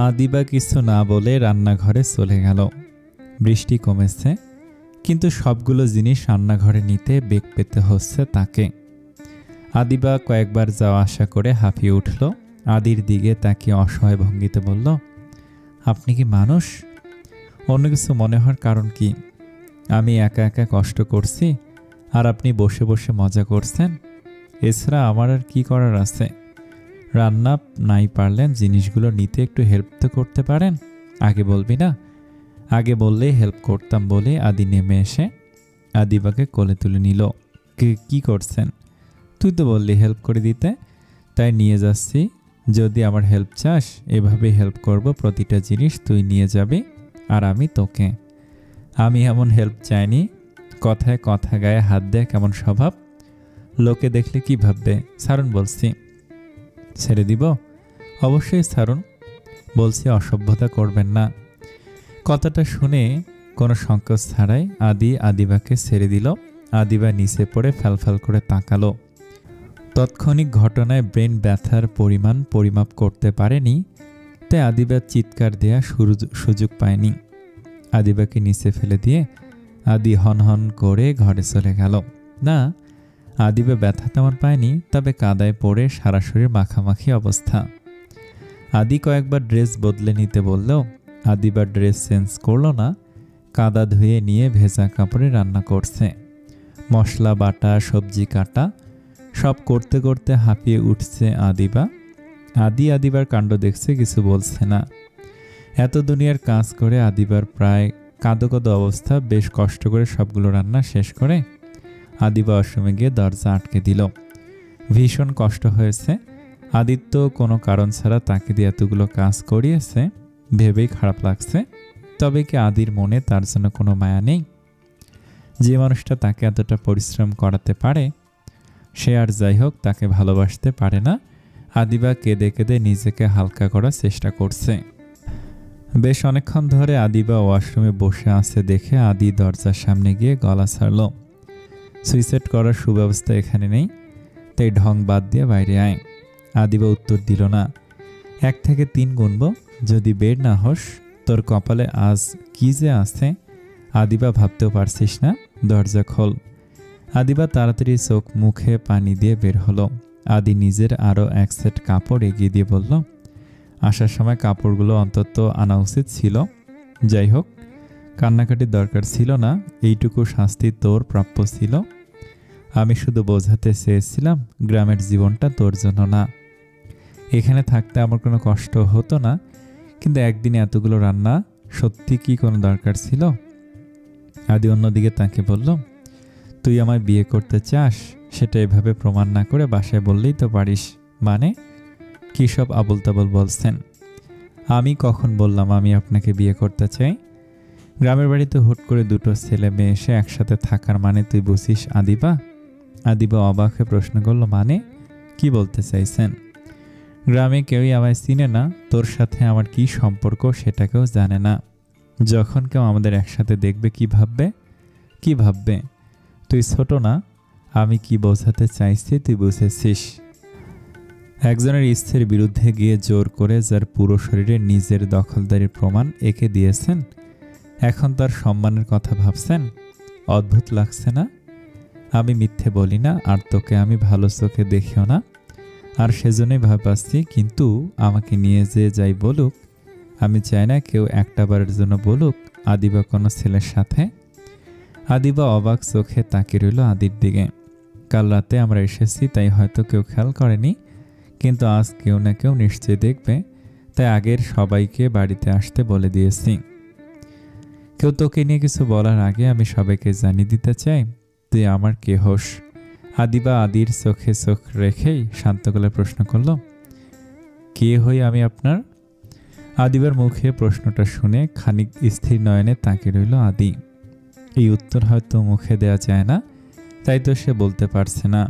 আদিবা কিছু না বলে রান্নাঘরে চলে গেল। বৃষ্টি কমেছে, কিন্তু সবগুলো জিনিস রান্নাঘরে নিতে বেগ পেতে হচ্ছে তাকে। আদিবা কয়েকবার যাওয়া আসা করে হাঁপিয়ে উঠল। আদির দিকে তাকিয়ে অসহায় ভঙ্গিতে বলল, আপনি কি মানুষ? অন্য কিছু মনে হওয়ার কারণ কি? আমি একা একা কষ্ট করছি আর আপনি বসে বসে মজা করছেন। এছাড়া আমার আর কি করার আছে? রান্না নাই পারলেন জিনিসগুলো নিতে একটু হেল্প তো করতে পারেন। আগে বলবি না? আগে বললেই হেল্প করতাম বলে আদি নেমে এসে আদিবাকে কোলে তুলে নিল। কি করছেন? তুই তো বললি হেল্প করে দিতে, তাই নিয়ে যাচ্ছি। যদি আমার হেল্প চাস এভাবেই হেল্প করব, প্রতিটা জিনিস তুই নিয়ে যাবি আর আমি তোকে। আমি এমন হেল্প চাইনি। কথায় কথা গায়ে হাত দেয় কেমন স্বভাব, লোকে দেখলে কি ভাববে? ছাড়ুন বলছি। ছেড়ে দিব? অবশ্যই ছাড়ুন বলছি, অসভ্যতা করবেন না। কথাটা শুনে কোনো সংকোচ ছাড়াই আদিবাকে ছেড়ে দিল। আদিবা নিচে পড়ে ফ্যালফ্যাল করে তাকালো। তৎক্ষণিক ঘটনায় ব্রেন ব্যথার পরিমাণ পরিমাপ করতে পারেনি, তাই আদিবার চিৎকার দেয়া সুযোগ পায়নি। আদিবাকে নিচে ফেলে দিয়ে আদি হনহন করে ঘরে চলে গেল। না, আদিবা ব্যথা তেমন পায়নি, তবে কাদায় পড়ে সারা শরীর মাখামাখি অবস্থা। আদি কয়েকবার ড্রেস বদলে নিতে বললেও আদিবার ড্রেস চেঞ্জ করলো না। কাদা ধুয়ে নিয়ে ভেজা কাপড়ে রান্না করছে। মশলা বাটা, সবজি কাটা সব করতে করতে হাঁপিয়ে উঠছে আদিবা। আদিবার কাণ্ড দেখছে, কিছু বলছে না। এত দুনিয়ার কাজ করে আদিবার প্রায় কাঁদো অবস্থা। বেশ কষ্ট করে সবগুলো রান্না শেষ করে আদিবা ওয়াশরুমে গিয়ে দরজা আটকে দিল। ভীষণ কষ্ট হয়েছে। আদিত্য কোনো কারণ ছাড়া তাকে দিয়ে এতগুলো কাজ করিয়েছে ভেবেই খারাপ লাগছে। তবে কি আদির মনে তার জন্য কোনো মায়া নেই? যে মানুষটা তাকে এতটা পরিশ্রম করাতে পারে সে আর যাই হোক তাকে ভালোবাসতে পারে না। আদিবা কেঁদে কেঁদে নিজেকে হালকা করার চেষ্টা করছে। বেশ অনেকক্ষণ ধরে আদিবা ওয়াশরুমে বসে আছে দেখে আদি দরজার সামনে গিয়ে গলা ছাড়ল। সুইসাইড করার সুব্যবস্থা এখানে নেই, তাই ঢং বাদ দিয়ে বাইরে আয়। আদিবা উত্তর দিল না। 1 থেকে 3 গুনব, যদি বের না হোস তোর কপালে আজ কি যে আছে আদিবা ভাবতেও পারছিস না। দরজা খোল। আদিবা তাড়াতাড়ি চোখ মুখে পানি দিয়ে বের হলো। আদি নিজের আরও 1 সেট কাপড় এগিয়ে দিয়ে বলল, আসার সময় কাপড়গুলো অন্তত আনা উচিত ছিল। যাই হোক, কান্নাকাটির দরকার ছিল না, এইটুকু শাস্তি তোর প্রাপ্য ছিল। আমি শুধু বোঝাতে চেয়েছিলাম গ্রামের জীবনটা তোর জন্য না। এখানে থাকতে আমার কোনো কষ্ট হতো না, কিন্তু একদিনে এতগুলো রান্না সত্যি কি কোনো দরকার ছিল? আদি অন্যদিকে তাকে বলল, তুই আমায় বিয়ে করতে চাস সেটা এভাবে প্রমাণ না করে বাসায় বললেই তো পারিস। মানে কি সব আবল তাবল বলছেন? আমি কখন বললাম আমি আপনাকে বিয়ে করতে চাই? গ্রামের বাড়িতে হুট করে 2টো ছেলে মেয়ে এসে একসাথে থাকার মানে তুই বুঝিস আদিবা? আদিবা অবাক হয়ে প্রশ্ন করল, মানে কি বলতে চাইছেন? গ্রামে কেউই আমায় চিনে না, তোর সাথে আমার কি সম্পর্ক সেটা কেউ জানে না। যখন কেউ আমাদের একসাথে দেখবে কি ভাববে? তুই ছোট না? আমি কি বোঝাতে চাইছি তুই বুঝেছিস? একজনের ইচ্ছের বিরুদ্ধে গিয়ে জোর করে যার পুরো শরীরে নিজের দখলদারির প্রমাণ এঁকে দিয়েছেন, এখন তার সম্মানের কথা ভাবছেন? অদ্ভুত লাগছে না? আমি মিথ্যে বলি না, আর তোকে আমি ভালো চোখে দেখিও না, আর সেজন্যই ভয় পাচ্ছি। কিন্তু আমাকে নিয়ে যে যাই বলুক, আমি চাই না কেউ একটা বারের জন্য বলুক আদিবা কোনো ছেলের সাথে। আদিবা অবাক চোখে তাকিয়ে রইল আদির দিকে। কাল রাতে আমরা এসেছি তাই হয়তো কেউ খেয়াল করেনি, কিন্তু আজ কেউ না কেউ নিশ্চয়ই দেখবে, তাই আগের সবাইকে বাড়িতে আসতে বলে দিয়েছি। কেউ তোকে নিয়ে কিছু বলার আগে আমি সবাইকে জানিয়ে দিতে চাই তুই আমার কে হোস। আদিবা আদির চোখে চোখ রেখেই শান্ত গলায় প্রশ্ন করল, কে হই আমি আপনার? আদিবার মুখে প্রশ্নটা শুনে খানিক স্থির নয়নে তাকিয়ে রইল আদি। এই উত্তর হয়তো মুখে দেয়া যায় না, তাই তো সে বলতে পারছে না।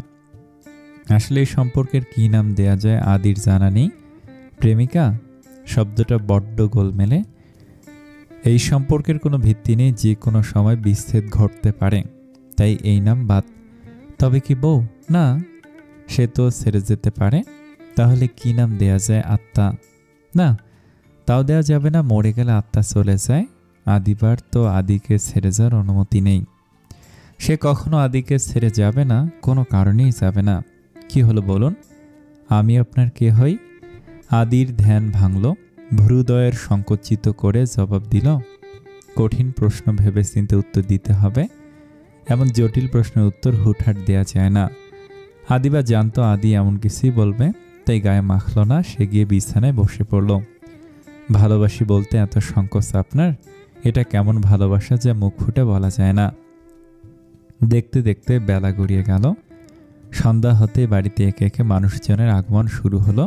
আসলে এই সম্পর্কের কি নাম দেয়া যায় আদির জানা নেই। প্রেমিকা শব্দটা বড্ড গোলমেলে। এই সম্পর্কের কোনো ভিত্তি নেই, যে কোনো সময় বিচ্ছেদ ঘটতে পারে, তাই এই নাম বাদ। তবে কি বউ? না, সে তো ছেড়ে যেতে পারে। তাহলে কি নাম দেয়া যায়? আত্মা? না, তাও দেওয়া যাবে না, মরে গেলে আত্মা চলে যায়। আদিবার তো আদিকে ছেড়ে যাওয়ার অনুমতি নেই। সে কখনো আদিকে ছেড়ে যাবে না, কোনো কারণেই যাবে না। কি হলো বলুন, আমি আপনার কে হই? আদির ধ্যান ভাঙল, ভ্রুদয়ের সংকুচিত করে জবাব দিল। কঠিন প্রশ্ন ভেবে চিন্তে উত্তর দিতে হবে, এমন জটিল প্রশ্নের উত্তর হুটহাট দেয়া যায় না। আদিবা জানতো আদি এমন কিছুই বলবে, তাই গায়ে মাখল না। সে গিয়ে বিছানায় বসে পড়ল। ভালোবাসি বলতে এত সংকোচ আপনার? এটা কেমন ভালোবাসা যা মুখ ফুটে বলা যায় না। দেখতে দেখতে বেলা গড়িয়ে গেল। সন্ধ্যা হতে বাড়িতে একে একে মানুষজনের আগমন শুরু হলো।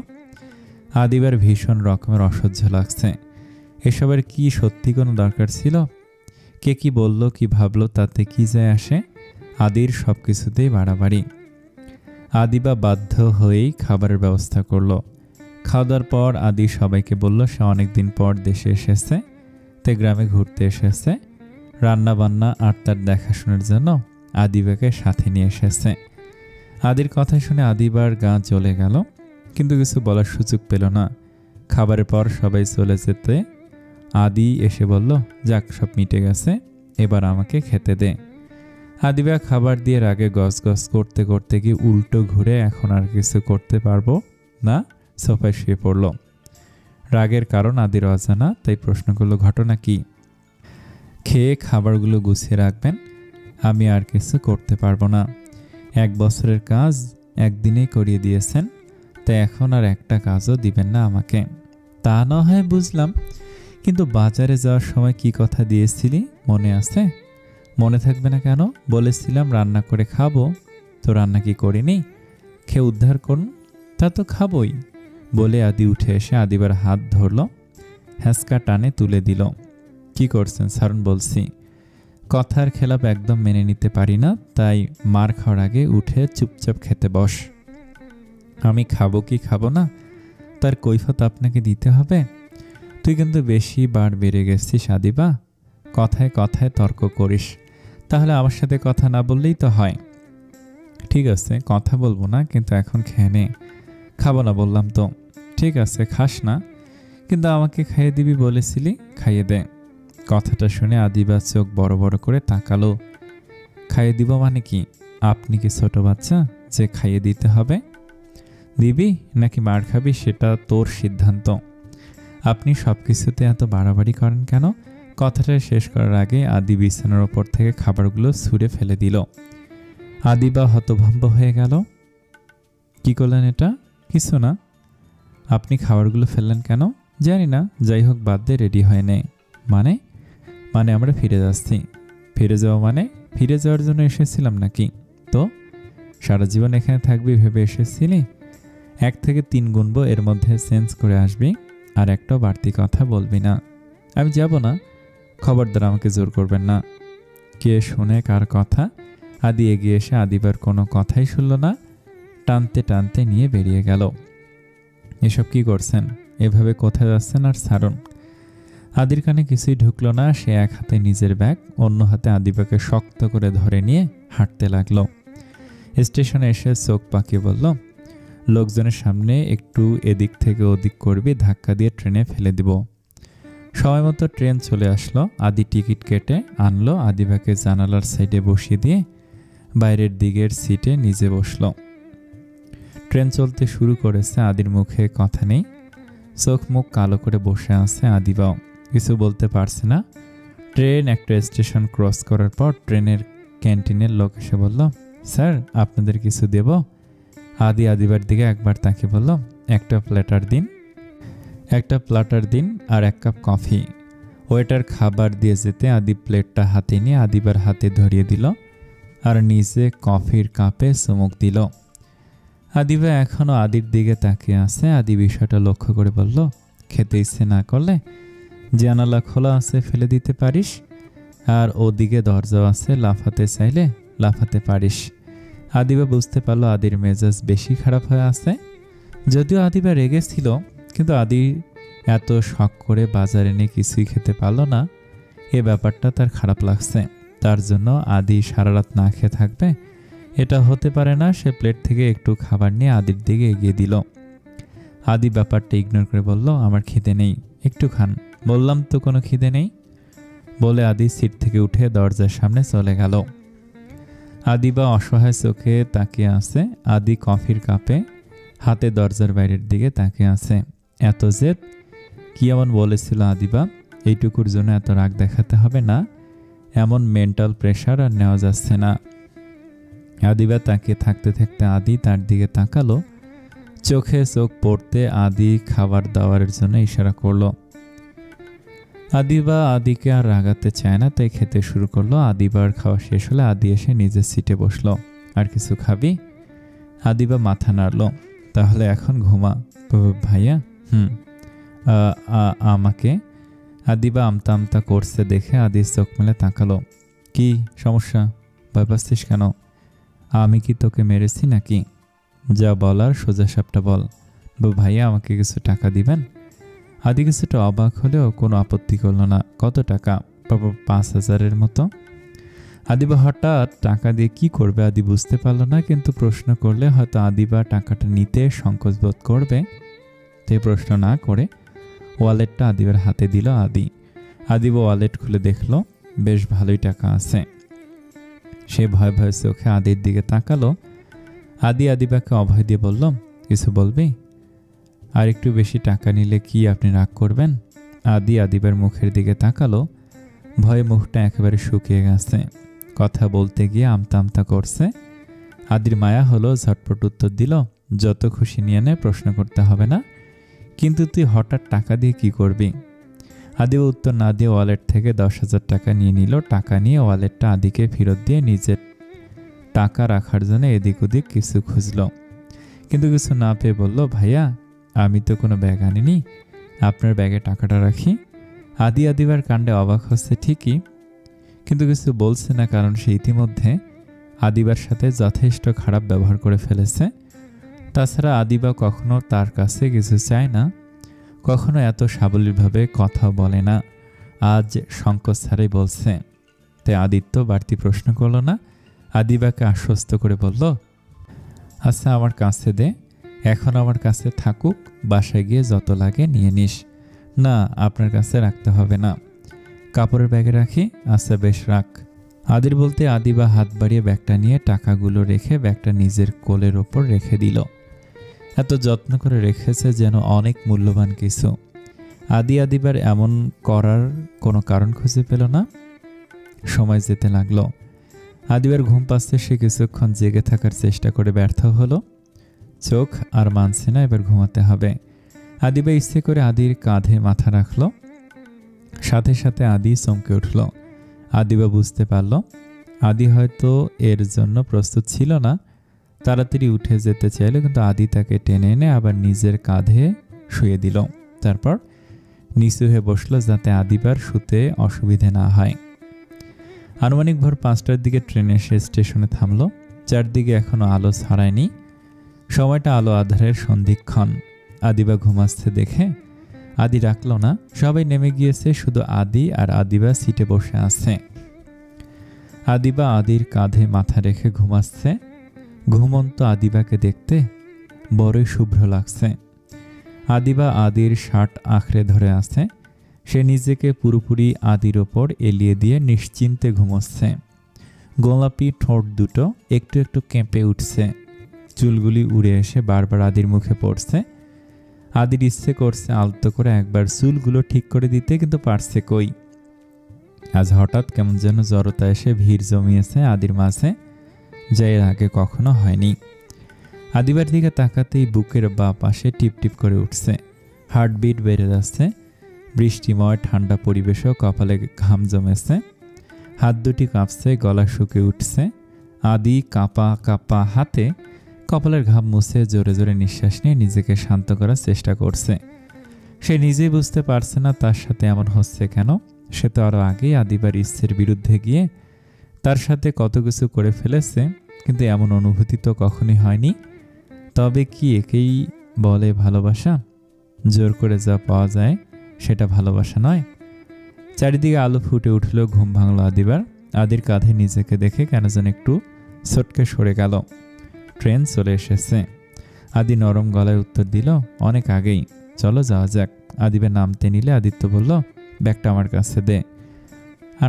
আদিবার ভীষণ রকমের অসহ্য লাগছে। এসবের কি সত্যি কোনো দরকার ছিল? কে কি বলল, কি ভাবলো, তাতে কি যায় আসে? আদির সব কিছুতেই বাড়াবাড়ি। আদিবা বাধ্য হয়েই খাবারের ব্যবস্থা করলো। খাওয়া দাওয়ার পর আদি সবাইকে বলল সে অনেকদিন পর দেশে এসেছে, তাই গ্রামে ঘুরতে এসেছে। রান্না বান্না আর তার দেখাশোনার জন্য আদিবাকে সাথে নিয়ে এসেছে। আদির কথা শুনে আদিবার গা জ্বলে গেল, কিন্তু কিছু বলার সুযোগ পেল না। খাবারের পর সবাই চলে যেতে আদি এসে বলল, যাক, সব মিটে গেছে, এবার আমাকে খেতে দে। আদিবা খাবার দিয়ে রাগে গস গস করতে করতে গিয়ে উল্টো ঘুরে এখন আর কিছু করতে পারবো না সোফায় শুয়ে পড়ল। রাগের কারণ আদির অজানা, তাই প্রশ্ন করলো, ঘটনা কি? খেয়ে খাবারগুলো গুছিয়ে রাখবেন, আমি আর কিছু করতে পারবো না। 1 বছরের কাজ একদিনেই করিয়ে দিয়েছেন, তাই এখন আর একটা কাজও দিবেন না আমাকে। তা না হয় বুঝলাম, কিন্তু বাজারে যাওয়ার সময় কি কথা দিয়েছিলি মনে আছে? মনে থাকবে না কেন? বলেছিলাম রান্না করে খাবো, তো রান্না কি করিনি? খেয়ে উদ্ধার করুন। তা তো খাবই। বলে আদি উঠে এসে আদিবার হাত ধরল, হ্যাঁচকা টানে তুলে দিল। কি করছেন ছাড়ুন বলছি। কথার খেলাপ একদম মেনে নিতে পারি না, তাই মার খাওয়ার আগে উঠে চুপচাপ খেতে বস। আমি খাবো কি খাবো না তার কৈফিয়ত আপনাকে দিতে হবে। তুই কিন্তু বেশি বার বেড়ে গেছিস আদিবা, কথায় কথায় তর্ক করিস। তাহলে আমার সাথে কথা না বললেই তো হয়। ঠিক আছে, কথা বলবো না, কিন্তু এখন খেয়ে নে। খাবো না বললাম তো। ঠিক আছে, খাস না, কিন্তু আমাকে খাইয়ে দিবি বলেছিলি, খাইয়ে দে। কথাটা শুনে আদিবা চোখ বড় বড় করে তাকালো। খাইয়ে দিব মানে কি? আপনি কি ছোট বাচ্চা যে খাইয়ে দিতে হবে? দিবি নাকি মার খাবি সেটা তোর সিদ্ধান্ত। আপনি সব কিছুতে এত বাড়াবাড়ি করেন কেন? কথাটা শেষ করার আগে আদি বিছানার ওপর থেকে খাবারগুলো ছুঁড়ে ফেলে দিল। আদিবা হতভম্ব হয়ে গেল। কি করলেন এটা? কিছু না। আপনি খাবারগুলো ফেললেন কেন? জানি না, যাই হোক বাদ দিয়ে রেডি হয়ে নে। মানে? মানে আমরা ফিরে যাচ্ছি। ফিরে যাওয়া মানে? ফিরে যাওয়ার জন্য এসেছিলাম নাকি? তো সারা জীবন এখানে থাকবি ভেবে এসেছিলি? 1 থেকে 3 গুনবো, এর মধ্যে চেঞ্জ করে আসবি, আর একটা বাড়তি কথা বলবি না। আমি যাব না। খবরদার আমাকে জোর করবেন না। কে শুনে কার কথা? আদি এগিয়ে এসে আদিবার কোনো কথাই শুনল না, টানতে টানতে নিয়ে বেরিয়ে গেল। এসব কি করছেন? এভাবে কোথায় যাচ্ছেন? আর ছাড়ুন। আদির কানে কিছুই ঢুকলো না। সে এক হাতে নিজের ব্যাগ, অন্য হাতে আদিবাকে শক্ত করে ধরে নিয়ে হাঁটতে লাগলো। স্টেশনে এসে চোখ পাকিয়ে বলল, লোকজনের সামনে একটু এদিক থেকে ওদিক করবি, ধাক্কা দিয়ে ট্রেনে ফেলে দিব। সময় মতো ট্রেন চলে আসলো। আদি টিকিট কেটে আনলো। আদিবাকে জানালার সাইডে বসিয়ে দিয়ে বাইরের দিকের সিটে নিজে বসলো। ট্রেন চলতে শুরু করেছে। আদির মুখে কথা নেই, চোখ মুখ কালো করে বসে আছে। আদিবাও কিছু বলতে পারছে না। ট্রেন একটা স্টেশন ক্রস করার পর ট্রেনের ক্যান্টিনের লোক এসে বলল, স্যার আপনাদের কিছু দেব? আদি আদিবার দিকে একবার তাকিয়ে বলল, একটা প্ল্যাটার দিন। একটা প্ল্যাটার দিন আর 1 কাপ কফি। ওয়েটার খাবার দিয়ে যেতে আদি প্লেটটা হাতে নিয়ে আদিবার হাতে ধরিয়ে দিল আর নিজে কফির কাপে চুমুক দিল। আদিবা এখনো আদির দিকে তাকিয়ে আছে। আদি বিষয়টা লক্ষ্য করে বলল, খেতে ইচ্ছে না করলে জানালা খোলা আছে, ফেলে দিতে পারিস, আর ওদিকে দরজা আছে, লাফাতে চাইলে লাফাতে পারিস। আদিবা বুঝতে পারলো আদির মেজাজ বেশি খারাপ হয়ে আছে। যদিও আদিবা রেগেছিল, কিন্তু আদি এত শখ করে বাজারে নিয়ে কিছুই খেতে পারলো না, এ ব্যাপারটা তার খারাপ লাগছে। তার জন্য আদি সারা রাত না খেয়ে থাকবে এটা হতে পারে না। সে প্লেট থেকে একটু খাবার নিয়ে আদির দিকে এগিয়ে দিল। আদি ব্যাপারটা ইগনোর করে বলল, আমার খিদে নেই, একটু খান। বললাম তো কোনো খিদে নেই বলে আদি সিট থেকে উঠে দরজার সামনে চলে গেল। আদিবা অসহায় চোখে তাকিয়ে আছে। আদি কফির কাপে হাতে দরজার বাইরের দিকে তাকিয়ে আছে। এত জেদ কি এমন বলেছিল আদিবা? এইটুকুর জন্য এত রাগ দেখাতে হবে না। এমন মেন্টাল প্রেশার আর নেওয়া যাচ্ছে না। আদিবা তাকিয়ে থাকতে থাকতে আদি তার দিকে তাকালো। চোখে চোখ পড়তে আদি খাবার দাবারের জন্য ইশারা করলো। আদিবা আদিকে আর রাগাতে চায় না, তাই খেতে শুরু করলো। আদিবার খাওয়া শেষ হলে আদি এসে নিজের সিটে বসলো। আর কিছু খাবি? আদিবা মাথা নাড়লো। তাহলে এখন ঘুমা। ভাইয়া? আমাকে? আদিবা আমতা আমতা করছে দেখে আদির চোখ মেলে তাকালো। কি সমস্যা? ভয় পাচ্ছিস কেন? আমি কি তোকে মেরেছি নাকি? যা বলার সোজা সাপটা বল। ভাইয়া আমাকে কিছু টাকা দিবেন? আদি কিছুটা অবাক হলেও কোনো আপত্তি করলো না। কত টাকা? 5,000-এর মতো। আদিবা হঠাৎ টাকা দিয়ে কি করবে আদি বুঝতে পারলো না, কিন্তু প্রশ্ন করলে হয়তো আদিবা টাকাটা নিতে সংকোচ বোধ করবে। তাই প্রশ্ন না করে ওয়ালেটটা আদিবার হাতে দিল আদি। আদিবা ওয়ালেট খুলে দেখলো বেশ ভালোই টাকা আছে। সে ভয় ভয় চোখে আদির দিকে তাকালো। আদি আদিবাকে অভয় দিয়ে বলল, কিছু বলবি? আর একটু বেশি টাকা নিলে কি আপনি রাগ করবেন? আদি আদিবার মুখের দিকে তাকালো। ভয়ে মুখটা একেবারে শুকিয়ে গেছে। কথা বলতে গিয়ে আমতা আমতা করছে। আদির মায়া হলো, ঝটপট উত্তর দিল, যত খুশি নিয়ে নে, প্রশ্ন করতে হবে না। কিন্তু তুই হঠাৎ টাকা দিয়ে কি করবি? আদি উত্তর না দিয়ে ওয়ালেট থেকে 10,000 টাকা নিয়ে নিল। টাকা নিয়ে ওয়ালেটটা আদিকে ফেরত দিয়ে নিজের টাকা রাখার জন্য এদিক ওদিক কিছু খুঁজল, কিন্তু কিছু না পেয়ে বলল, ভাইয়া আমি তো কোনো ব্যাগ আনিনি, আপনার ব্যাগে টাকাটা রাখি। আদি আদিবার কাণ্ডে অবাক হচ্ছে ঠিকই, কিন্তু কিছু বলছে না, কারণ সে ইতিমধ্যে আদিবার সাথে যথেষ্ট খারাপ ব্যবহার করে ফেলেছে। তাছাড়া আদিবা কখনো তার কাছে কিছু চায় না, কখনো এত সাবলীলভাবে কথা বলে না। আজ সংকোচ ছাড়াই বলছে। তাই আদিত্য বাড়তি প্রশ্ন করল না, আদিবাকে আশ্বস্ত করে বলল, আচ্ছা আমার কাছে দে, এখন আমার কাছে থাকুক, বাসায় গিয়ে যত লাগে নিয়ে নিস। না, আপনার কাছে রাখতে হবে না। কাপড়ের ব্যাগে রাখি? আচ্ছা বেশ রাখ। আদির বলতে আদিবা হাত বাড়িয়ে ব্যাগটা নিয়ে টাকাগুলো রেখে ব্যাগটা নিজের কোলের ওপর রেখে দিল। এত যত্ন করে রেখেছে যেন অনেক মূল্যবান কিছু। আদি আদিবার এমন করার কোনো কারণ খুঁজে পেল না। সময় যেতে লাগলো। আদিবার ঘুম পাচ্ছে। সে কিছুক্ষণ জেগে থাকার চেষ্টা করে ব্যর্থ হলো। চোখ আর মানছে না, এবার ঘুমাতে হবে। আদিবা ইচ্ছে করে আদির কাঁধে মাথা রাখলো। সাথে সাথে আদি চমকে উঠল। আদিবা বুঝতে পারল আদি হয়তো এর জন্য প্রস্তুত ছিল না। তাড়াতাড়ি উঠে যেতে চাইল, কিন্তু আদি তাকে টেনে এনে আবার নিজের কাঁধে শুয়ে দিল। তারপর নিচু হয়ে বসলো যাতে আদিবার শুতে অসুবিধে না হয়। আনুমানিক ভোর 5টার দিকে ট্রেন এসে স্টেশনে থামল। চারদিকে এখনো আলো ছড়ায়নি। সময়টা আলো আধারের সন্ধিক্ষণ। আদিবা ঘুমাচ্ছে দেখে আদি রাখল না। সবাই নেমে গিয়েছে, শুধু আদি আর আদিবা সিটে বসে আছে। আদিবা আদির কাঁধে মাথা রেখে ঘুমাচ্ছে। ঘুমন্ত আদিবাকে দেখতে বড়ই শুভ্র লাগছে। আদিবা আদির শার্ট আঁকড়ে ধরে আছে। সে নিজেকে পুরোপুরি আদির ওপর এলিয়ে দিয়ে নিশ্চিন্তে ঘুমোচ্ছে। গোলাপি ঠোঁট দুটো একটু একটু কেঁপে উঠছে। চুলগুলি উড়ে এসে বারবার আদির মুখে পড়ছে। আদির ইচ্ছে করছে আলতো করে একবার চুলগুলো ঠিক করে দিতে, কিন্তু পারছে কই। আজ হঠাৎ কেমন যেন জড়তা এসে ভিড় জমিয়েছে আদির মাঝে, যা এর আগে কখনো হয়নি। আদিবার দিকে তাকাতেই বুকের বাঁ পাশে টিপ টিপ করে উঠছে। হার্টবিট বেড়ে যাচ্ছে। বৃষ্টিময় ঠান্ডা পরিবেশেও কপালে ঘাম জমেছে। হাত দুটি কাঁপছে, গলা শুকিয়ে উঠছে। আদি কাঁপা কাঁপা হাতে কপালের ঘাম মুছে জোরে জোরে নিঃশ্বাস নিয়ে নিজেকে শান্ত করার চেষ্টা করছে। সে নিজেই বুঝতে পারছে না তার সাথে এমন হচ্ছে কেন। সে তো আরো আগেই আদিবার ইচ্ছের বিরুদ্ধে গিয়ে তার সাথে কত কিছু করে ফেলেছে, কিন্তু এমন অনুভূতি তো কখনোই হয়নি। তবে কি একেই বলে ভালোবাসা? জোর করে যা পাওয়া যায় সেটা ভালোবাসা নয়। চারিদিকে আলো ফুটে উঠল। ঘুম ভাঙল আদিবার। আদির কাঁধে নিজেকে দেখে কেন যেন একটু ছটকে সরে গেল। ট্রেন চলে এসেছে। আদি নরম গলায় উত্তর দিল, অনেক আগেই। চলো যাওয়া যাক। আদিবা নামতে নিলে আদিত্য বলল, ব্যাগটা আমার কাছে দে।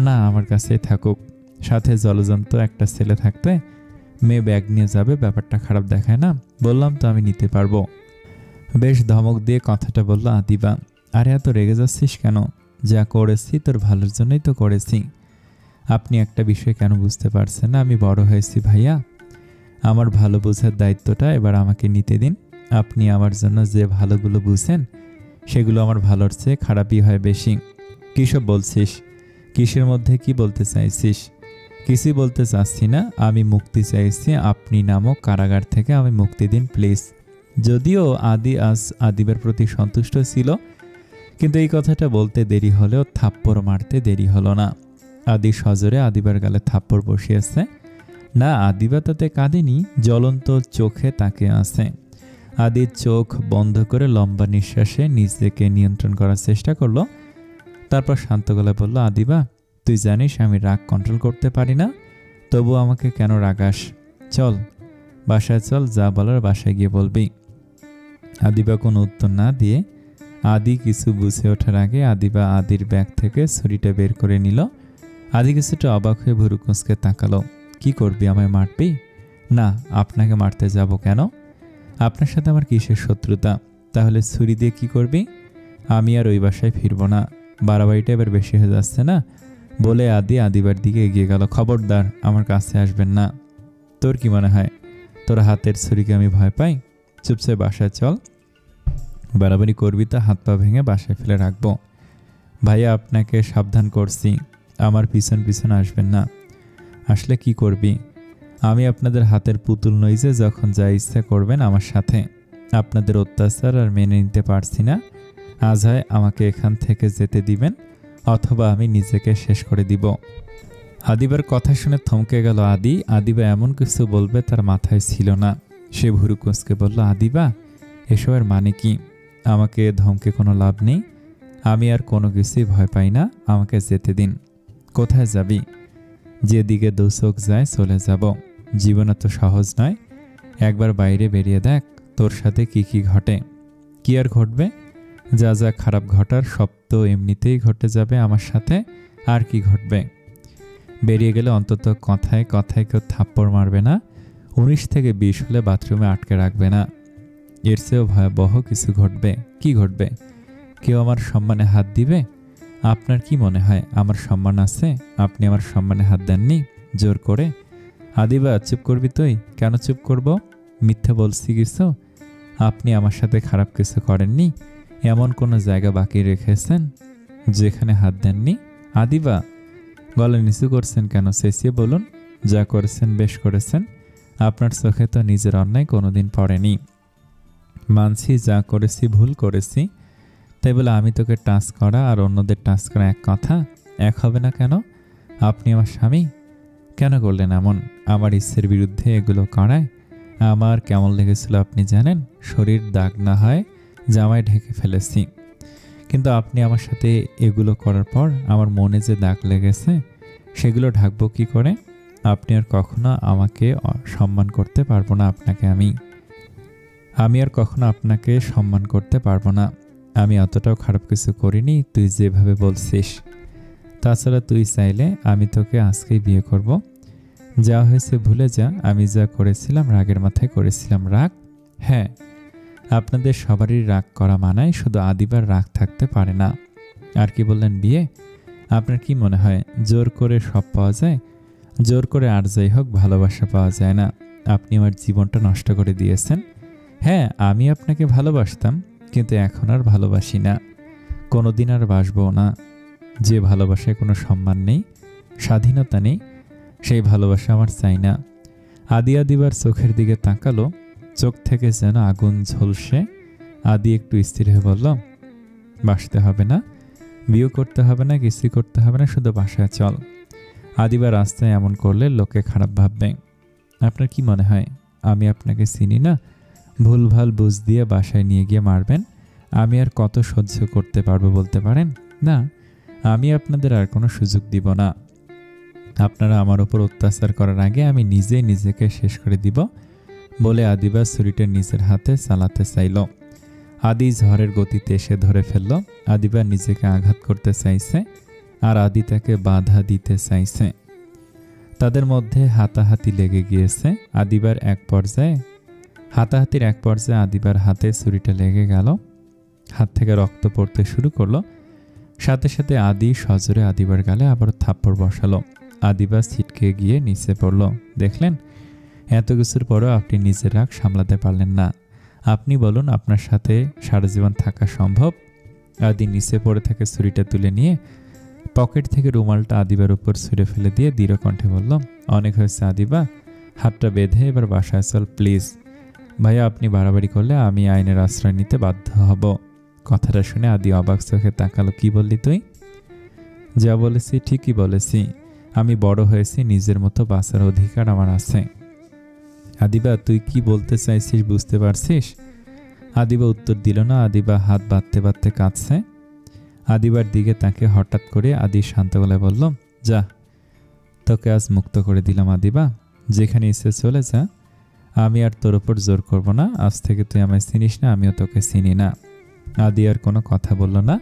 না, আমার কাছেই থাকুক, সাথে জলজন্ত একটা ছেলে থাকতে মেয়ে ব্যাগ নিয়ে যাবে, ব্যাপারটা খারাপ দেখায় না? বললাম তো আমি নিতে পারবো। বেশ ধমক দিয়ে কথাটা বলল আদিবা। আরে এত রেগে যাচ্ছিস কেন? যা করেছি তোর ভালোর জন্যই তো করেছি। আপনি একটা বিষয় কেন বুঝতে পারছেন না? আমি বড় হয়েছি ভাইয়া, আমার ভালো বোঝার দায়িত্বটা এবার আমাকে নিতে দিন। আপনি আমার জন্য যে ভালোগুলো বুঝেন সেগুলো আমার ভালোর চেয়ে খারাপই হয় বেশি। কী সব বলছিস? কিসের মধ্যে কি বলতে চাইছিস? কিছুই বলতে চাচ্ছি না, আমি মুক্তি চাইছি। আপনি নামক কারাগার থেকে আমি মুক্তি দিন প্লিজ। যদিও আদি আজ আদিবের প্রতি সন্তুষ্ট ছিল, কিন্তু এই কথাটা বলতে দেরি হলেও থাপ্পড় মারতে দেরি হলো না। আদি সজোরে আদিবার গালে থাপ্পড় বসিয়েছে। না, আদিবা তাতে কাঁদেনি, জ্বলন্ত চোখে তাকে আছে। আদির চোখ বন্ধ করে লম্বা নিঃশ্বাসে নিজেকে নিয়ন্ত্রণ করার চেষ্টা করলো। তারপর শান্ত গলায় বলল, আদিবা তুই জানিস আমি রাগ কন্ট্রোল করতে পারি না, তবু আমাকে কেন রাগাস? চল বাসায় চল, যা বলার বাসায় গিয়ে বলবি। আদিবা কোনো উত্তর না দিয়ে আদি কিছু বুঝে ওঠার আগে আদিবা আদির ব্যাগ থেকে ছুরিটা বের করে নিল। আদি কিছুটা অবাক হয়ে ভুরু কুঁচকে তাকালো। কি করবি, আমায় মারবি? না, আপনাকে মারতে যাব কেন? আপনার সাথে আমার কিসের শত্রুতা? তাহলে ছুরি দিয়ে কি করবি? আমি আর ওই বাসায় ফিরব না, বাড়াবাড়িটা এবার বেশি হয়ে যাচ্ছে না? বলে আদি আদিবার দিকে এগিয়ে গেল। খবরদার আমার কাছে আসবেন না। তোর কি মনে হয় তোর হাতের ছুরিকে আমি ভয় পাই? চুপচাপ বাসায় চল, বাড়াবাড়ি করবি তা হাত পা ভেঙে বাসায় ফেলে রাখবো। ভাইয়া আপনাকে সাবধান করছি, আমার পিছন পিছন আসবেন না। আসলে কি করবি? আমি আপনাদের হাতের পুতুল নই যে যখন যা ইচ্ছা করবেন আমার সাথে। আপনাদের অত্যাচার আর মেনে নিতে পারছি না। আজ হয় আমাকে এখান থেকে যেতে দিবেন, অথবা আমি নিজেকে শেষ করে দিব। আদিবার কথা শুনে থমকে গেল আদি। আদিবা এমন কিছু বলবে তার মাথায় ছিল না। সে ভুরু কুঁচকে বলল, আদিবা এসবের মানে কি? আমাকে ধমকে কোনো লাভ নেই, আমি আর কোনো কিছুই ভয় পাই না, আমাকে যেতে দিন। কোথায় যাবি? যেদিকে দু চোখ যায় চলে যাব। জীবন এত সহজ নয়, একবার বাইরে বেরিয়ে দেখ তোর সাথে কি কি ঘটে। কি আর ঘটবে? যা যা খারাপ ঘটার সব তো এমনিতেই ঘটে যাবে আমার সাথে, আর কি ঘটবে? বেরিয়ে গেলে অন্তত কথায় কথায় কেউ থাপ্পড় মারবে না, 19 থেকে 20 হলে বাথরুমে আটকে রাখবে না। এর চেয়েও ভয়াবহ কিছু ঘটবে। কি ঘটবে? কেউ আমার সম্মানে হাত দিবে। আপনার কি মনে হয় আমার সম্মান আছে? আপনি আমার সম্মানে হাত দেননি জোর করে। আদিবা চুপ করবি তুই? কেন চুপ করব? মিথ্যে বলছি কিছু? আপনি আমার সাথে খারাপ কিছু করেননি, এমন কোনো জায়গা বাকি রেখেছেন যেখানে হাত দেননি? আদিবা গলা নিচু করছেন কেন? চেঁচিয়ে বলুন। যা করেছেন বেশ করেছেন, আপনার চোখে তো নিজের অন্যায় কোনোদিন পড়েনি। মানছি যা করেছি ভুল করেছি, তাই বলে আমি তোকে টাচ করা আর অন্যদের টাচ করা এক কথা? এক হবে না কেন? আপনি আমার স্বামী, কেন করলেন এমন? আমার ইচ্ছের বিরুদ্ধে এগুলো করায় আমার কেমন লেগেছিল আপনি জানেন? শরীর দাগ না হয় জামায় ঢেকে ফেলেছি, কিন্তু আপনি আমার সাথে এগুলো করার পর আমার মনে যে দাগ লেগেছে সেগুলো ঢাকবো কি করে? আপনি আর কখনো আমাকে সম্মান করতে পারবো না। আমি আর কখনো আপনাকে সম্মান করতে পারবো না। আমি অতটাও খারাপ কিছু করিনি তুই যেভাবে বলছিস। তাছাড়া তুই চাইলে আমি তোকে আজকেই বিয়ে করব। যা হয়েছে ভুলে যা। আমি যা করেছিলাম রাগের মাথায় করেছিলাম। রাগ? হ্যাঁ, আপনাদের সবারই রাগ করা মানায়, শুধু আদিবার রাগ থাকতে পারে না। আর কি বললেন? বিয়ে? আপনার কি মনে হয় জোর করে সব পাওয়া যায়? জোর করে আর যাই হোক ভালোবাসা পাওয়া যায় না। আপনি আমার জীবনটা নষ্ট করে দিয়েছেন। হ্যাঁ, আমি আপনাকে ভালোবাসতাম, কিন্তু এখন আর ভালোবাসি না, কোনোদিন আর বাসবো না। যে ভালোবাসায় কোনো সম্মান নেই, স্বাধীনতা নেই, সেই ভালোবাসা আমার চাই না। আদিবার চোখের দিকে তাকালো, চোখ থেকে যেন আগুন ঝলসে। আদি একটু স্থির হয়ে বলল, বাসতে হবে না, বিয়ে করতে হবে না, কিছুই করতে হবে না, শুধু বাসায় চল। আদিবা রাস্তায় এমন করলে লোকে খারাপ ভাববে। আপনার কি মনে হয় আমি আপনাকে চিনি না? ভুলভাল বুঝ দিয়ে বাসায় নিয়ে গিয়ে মারবেন? আমি আর কত সহ্য করতে পারবো বলতে পারেন? না, আমি আপনাদের আর কোনো সুযোগ দিব না। আপনারা আমার ওপর অত্যাচার করার আগে আমি নিজেই নিজেকে শেষ করে দিব। বলে আদিবা ছুরিটা নিজের হাতে চালাতে চাইল। আদি ঝড়ের গতিতে এসে ধরে ফেলল। আদিবা নিজেকে আঘাত করতে চাইছে আর আদি তাকে বাধা দিতে চাইছে। তাদের মধ্যে হাতাহাতি লেগে গিয়েছে। হাতাহাতির এক পর্যায়ে আদিবার হাতে ছুরিটা লেগে গেল। হাত থেকে রক্ত পড়তে শুরু করলো। সাথে সাথে আদি সজোরে আদিবার গালে আবার থাপ্পড় বসালো। আদিবা ছিটকে গিয়ে নিচে পড়ল। দেখলেন, এত কিছুর পরেও আপনি নিজের রাগ সামলাতে পারলেন না। আপনি বলুন, আপনার সাথে সারা জীবন থাকা সম্ভব? আদি নিচে পড়ে থেকে ছুরিটা তুলে নিয়ে পকেট থেকে রুমালটা আদিবার উপর ছুঁড়ে ফেলে দিয়ে দৃঢ় কণ্ঠে বলল, অনেক হয়েছে আদিবা, হাতটা বেঁধে এবার বাসায় চল প্লিজ। ভাইয়া, আপনি বাড়াবাড়ি করলে আমি আইনের আশ্রয় নিতে বাধ্য হব। কথাটা শুনে আদি অবাক চোখে তাকালো। কি বললি তুই? যা বলেছি ঠিকই বলেছি। আমি বড় হয়েছি, নিজের মতো বাঁচার অধিকার আমার আছে। আদিবা, তুই কি বলতে চাইছিস বুঝতে পারছিস? আদিবা উত্তর দিল না। আদিবা হাত বাঁধতে বাঁধতে কাঁদছে। আদিবার দিকে তাকে হঠাৎ করে আদি শান্ত গলায় বলল, যা, তোকে আজ মুক্ত করে দিলাম আদিবা, যেখানে ইচ্ছে চলে যা। আমি আর তোর ওপর জোর করব না। আজ থেকে তুই আমায় চিনিস না, আমিও তোকে চিনি না। আদি আর কোনো কথা বলল না,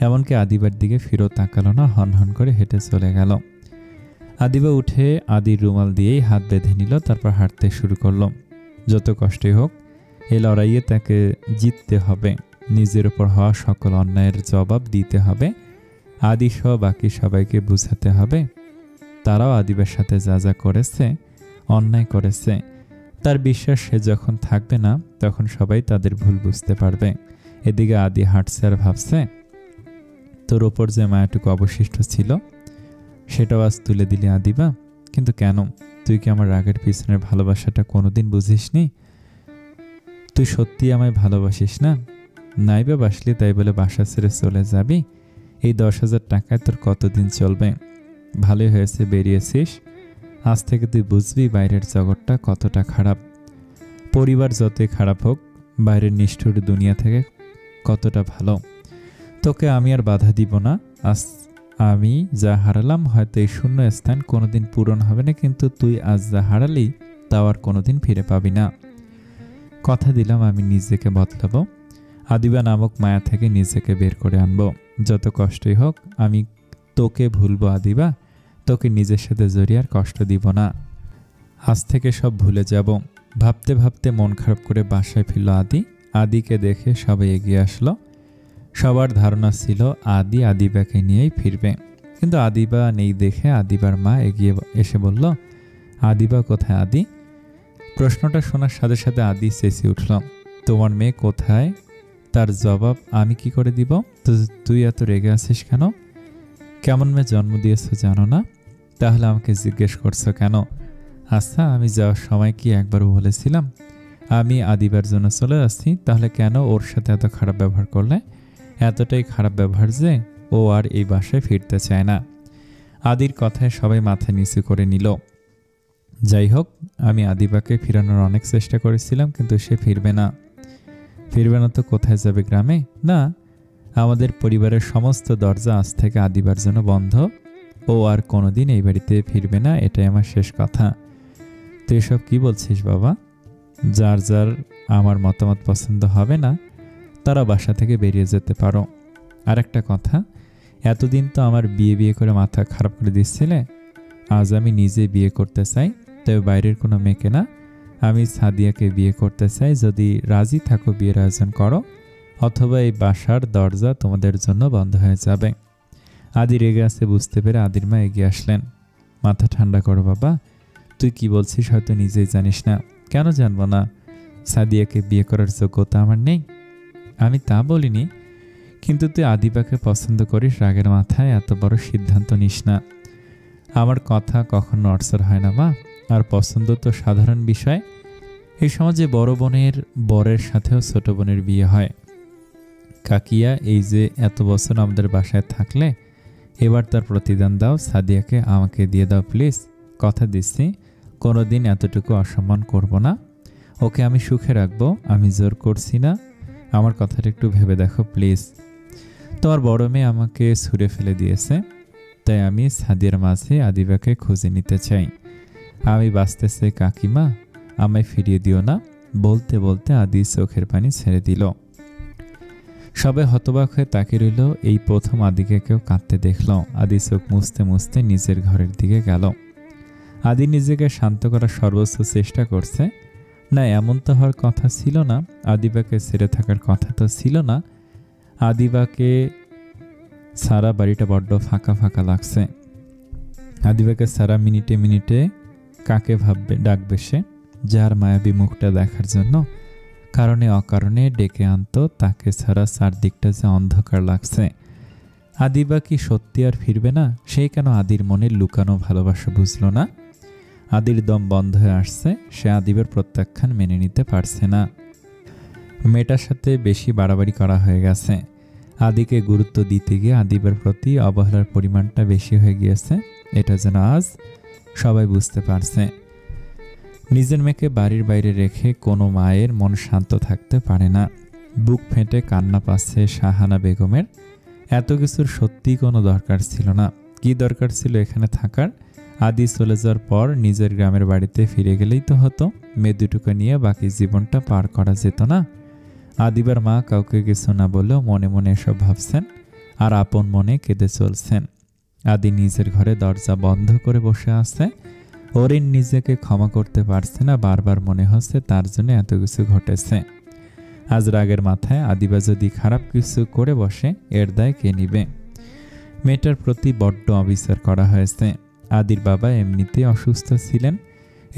এমনকি আদিবার দিকে ফিরেও তাকালো না। হনহন করে হেঁটে চলে গেল। আদিবা উঠে আদির রুমাল দিয়েই হাত বেঁধে নিল, তারপর হাঁটতে শুরু করল। যত কষ্টই হোক, এই লড়াইয়ে তাকে জিততে হবে। নিজের উপর হওয়া সকল অন্যায়ের জবাব দিতে হবে। আদি সহ বাকি সবাইকে বুঝাতে হবে তারাও আদিবার সাথে যা যা করেছে, অন্যায় করেছে। তার বিশ্বাস সে যখন থাকবে না তখন সবাই তাদের ভুল বুঝতে পারবে। এদিকে আদি হাঁটছে আর ভাবছে, তোর ওপর যে মায়াটুকু অবশিষ্ট ছিল সেটাও আজ তুলে দিলি আদিবা। কিন্তু কেন? তুই কি আমার রাগের পিছনের ভালোবাসাটা কোনোদিন বুঝিসনি? তুই সত্যি আমায় ভালোবাসিস না? নাইবা বাসলি তাই বলে বাসা ছেড়ে চলে যাবি? এই 10,000 টাকায় তোর কতদিন চলবে? ভালোই হয়েছে বেরিয়েছিস। আজ থেকে তুই বুঝবি বাইরের জগৎটা কতটা খারাপ। পরিবার যতই খারাপ হোক, বাইরের নিষ্ঠুর দুনিয়া থেকে কতটা ভালো। তোকে আমি আর বাধা দিব না। আজ আমি যা হারালাম, হয়তো এই শূন্য স্থান কোনোদিন পূরণ হবে না, কিন্তু তুই আজ যা হারালি তাও আর কোনোদিন ফিরে পাবি না। কথা দিলাম আমি নিজেকে বদলাবো। আদিবা নামক মায়া থেকে নিজেকে বের করে আনবো। যত কষ্টই হোক আমি তোকে ভুলবো আদিবা। তোকে নিজের সাথে জড়িয়ে আর কষ্ট দিব না। আজ থেকে সব ভুলে যাব। ভাবতে ভাবতে মন খারাপ করে বাসায় ফিরল আদি। আদিকে দেখে সবাই এগিয়ে আসলো। সবার ধারণা ছিল আদি আদিবাকে নিয়েই ফিরবে, কিন্তু আদিবা নেই দেখে আদিবার মা এগিয়ে এসে বলল, আদিবা কোথায় আদি? প্রশ্নটা শোনার সাথে সাথে আদি চেঁচিয়ে উঠল, তোমার মেয়ে কোথায়? তার জবাব আমি কি করে দিব? তুই এত রেগে আছিস কেন? কেমন মেয়ে জন্ম দিয়েছো জানো না? তাহলে আমাকে জিজ্ঞেস করছো কেন? আচ্ছা, আমি যাওয়ার সময় কি একবার বলেছিলাম আমি আদিবার জন্য চলে যাচ্ছি? তাহলে কেন ওর সাথে এত খারাপ ব্যবহার করলে? এতটাই খারাপ ব্যবহার যে ও আর এই বাসায় ফিরতে চায় না। আদির কথায় সবাই মাথা নিচু করে নিল। যাই হোক, আমি আদিবাকে ফিরানোর অনেক চেষ্টা করেছিলাম, কিন্তু সে ফিরবে না। ফিরবে না তো কোথায় যাবে? গ্রামে? না, আমাদের পরিবারের সমস্ত দরজা আজ থেকে আদিবার জন্য বন্ধ। ও আর কোনোদিন এই বাড়িতে ফিরবে না, এটাই আমার শেষ কথা। তো এসব কি বলছিস বাবা? যার যার আমার মতামত পছন্দ হবে না তারা বাসা থেকে বেরিয়ে যেতে পারো। আর একটা কথা, এতদিন তো আমার বিয়ে করে মাথা খারাপ করে দিচ্ছিলে। আজ আমি নিজে বিয়ে করতে চাই, তবে বাইরের কোনো মেয়েকে না। আমি সাদিয়াকে বিয়ে করতে চাই। যদি রাজি থাকো বিয়ের আয়োজন করো, অথবা এই বাসার দরজা তোমাদের জন্য বন্ধ হয়ে যাবে। আদি রেগে আছে বুঝতে পেরে আদির মা এগিয়ে আসলেন। মাথা ঠান্ডা করো বাবা, তুই কি বলছিস হয়তো নিজেই জানিস না। কেন জানবো না? সাদিয়াকে বিয়ে করার যোগ্যতা আমার নেই? আমি তা বলিনি, কিন্তু তুই আদিবাকে পছন্দ করিস, রাগের মাথায় এত বড় সিদ্ধান্ত নিস না। আমার কথা কখনো নড়চড় হয় না মা। আর পছন্দ তো সাধারণ বিষয়। এই সমাজে বড় বোনের বরের সাথেও ছোট বোনের বিয়ে হয়। কাকিয়া এই যে এত বছর আমাদের বাসায় থাকলে, এবার তার প্রতিদান দাও। সাদিয়াকে আমাকে দিয়ে দাও প্লিজ। কথা দিচ্ছি কোনোদিন এতটুকু অসম্মান করব না। ওকে আমি সুখে রাখবো, আমি জোর করছি না। আমার কথাটা একটু ভেবে দেখো প্লিজ। তোমার বড় মেয়ে আমাকে ছুঁড়ে ফেলে দিয়েছে, তাই আমি সাদিয়ার মাঝে আদিবাকে খুঁজে নিতে চাই। আমি বাঁচতে চাই কাকিমা, আমায় ফিরিয়ে দিও না। বলতে বলতে আদি চোখের পানি ছেড়ে দিল। সবে হতবাক হয়ে তাকিয়ে রইল। এই প্রথম আদিকে কেউ কাঁদতে দেখল। আদি চোখ মুছতে মুছতে নিজের ঘরের দিকে গেল। আদি নিজেকে শান্ত করার সর্বোচ্চ চেষ্টা করছে। না, এমন তো হওয়ার কথা ছিল না। আদিবাকে ছেড়ে থাকার কথা তো ছিল না। আদিবাকে সারা বাড়িটা বড্ড ফাঁকা ফাঁকা লাগছে। আদিবাকে সারা মিনিটে মিনিটে কাকে ভাববে, ডাকবে সে, যার মায়াবী মুখটা দেখার জন্য কারণে অকারণে ডেকে আনতো তাকে ছাড়া চারদিকটা যে অন্ধকার লাগছে। আদিবা কি সত্যি আর ফিরবে না? সেই কেন আদির মনে লুকানো ভালোবাসা বুঝল না? আদির দম বন্ধ হয়ে আসছে। সে আদিবের প্রত্যাখ্যান মেনে নিতে পারছে না। মেয়েটার সাথে বেশি বাড়াবাড়ি করা হয়ে গেছে। আদিকে গুরুত্ব দিতে গিয়ে আদিবের প্রতি অবহেলার পরিমাণটা বেশি হয়ে গিয়েছে। এটা যেন আজ সবাই বুঝতে পারছে। নিজের মেয়েকে বাড়ির বাইরে রেখে কোনো মায়ের মন শান্ত থাকতে পারে না। বুক ফেটে কান্না পাচ্ছে শাহানা বেগমের। এত কিছুর সত্যি কোনো দরকার ছিল না। কি দরকার ছিল এখানে থাকার? আদি চলে যাওয়ার পর নিজের গ্রামের বাড়িতে ফিরে গেলেই তো হতো। মেয়ে দুটোকে নিয়ে বাকি জীবনটা পার করা যেত না? আদিবার মা কাউকে কিছু না বললেও মনে মনে এসব ভাবছেন আর আপন মনে কেঁদে চলছেন। আদি নিজের ঘরে দরজা বন্ধ করে বসে আছে। অরিন নিজেকে ক্ষমা করতে পারছে না। বারবার মনে হচ্ছে তার জন্য এত কিছু ঘটেছে। আজ রাগের মাথায় আদিবা যদি খারাপ কিছু করে বসে, এর দায় কে নিবে? মেয়েটার প্রতি বড্ড অবিচার করা হয়েছে। আদির বাবা এমনিতেই অসুস্থ ছিলেন।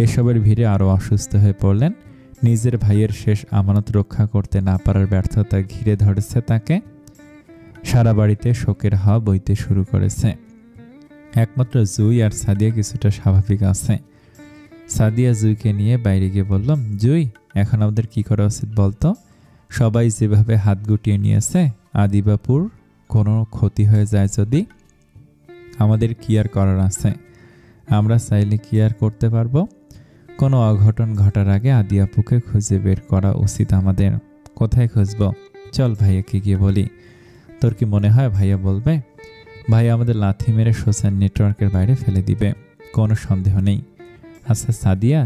এসবের ভিড়ে আরও অসুস্থ হয়ে পড়লেন। নিজের ভাইয়ের শেষ আমানত রক্ষা করতে না পারার ব্যর্থতা ঘিরে ধরেছে তাকে। সারা বাড়িতে শোকের হাওয়া বইতে শুরু করেছে। একমাত্র জুই আর সাদিয়া কিছুটা স্বাভাবিক আছে। সাদিয়া জুইকে নিয়ে বাইরে গিয়ে বলল, জুই, এখন আমাদের কি করা উচিত বলতো? সবাই যেভাবে হাত গুটিয়ে নিয়েছে, আদিবাপুর কোনো ক্ষতি হয়ে যায় যদি, আমাদের কি আর করার আছে? আমরা চাইলে কি আর করতে পারবো? কোনো অঘটন ঘটার আগে আদি আপুকে খুঁজে বের করা উচিত আমাদের। কোথায় খুঁজবো? চল ভাইয়াকে গিয়ে বলি। তোর কি মনে হয় ভাইয়া বলবে? ভাইয়া আমাদের লাথি মেরে সোশ্যাল নেটওয়ার্কের বাইরে ফেলে দিবে, কোনো সন্দেহ নেই। আচ্ছা সাদিয়া,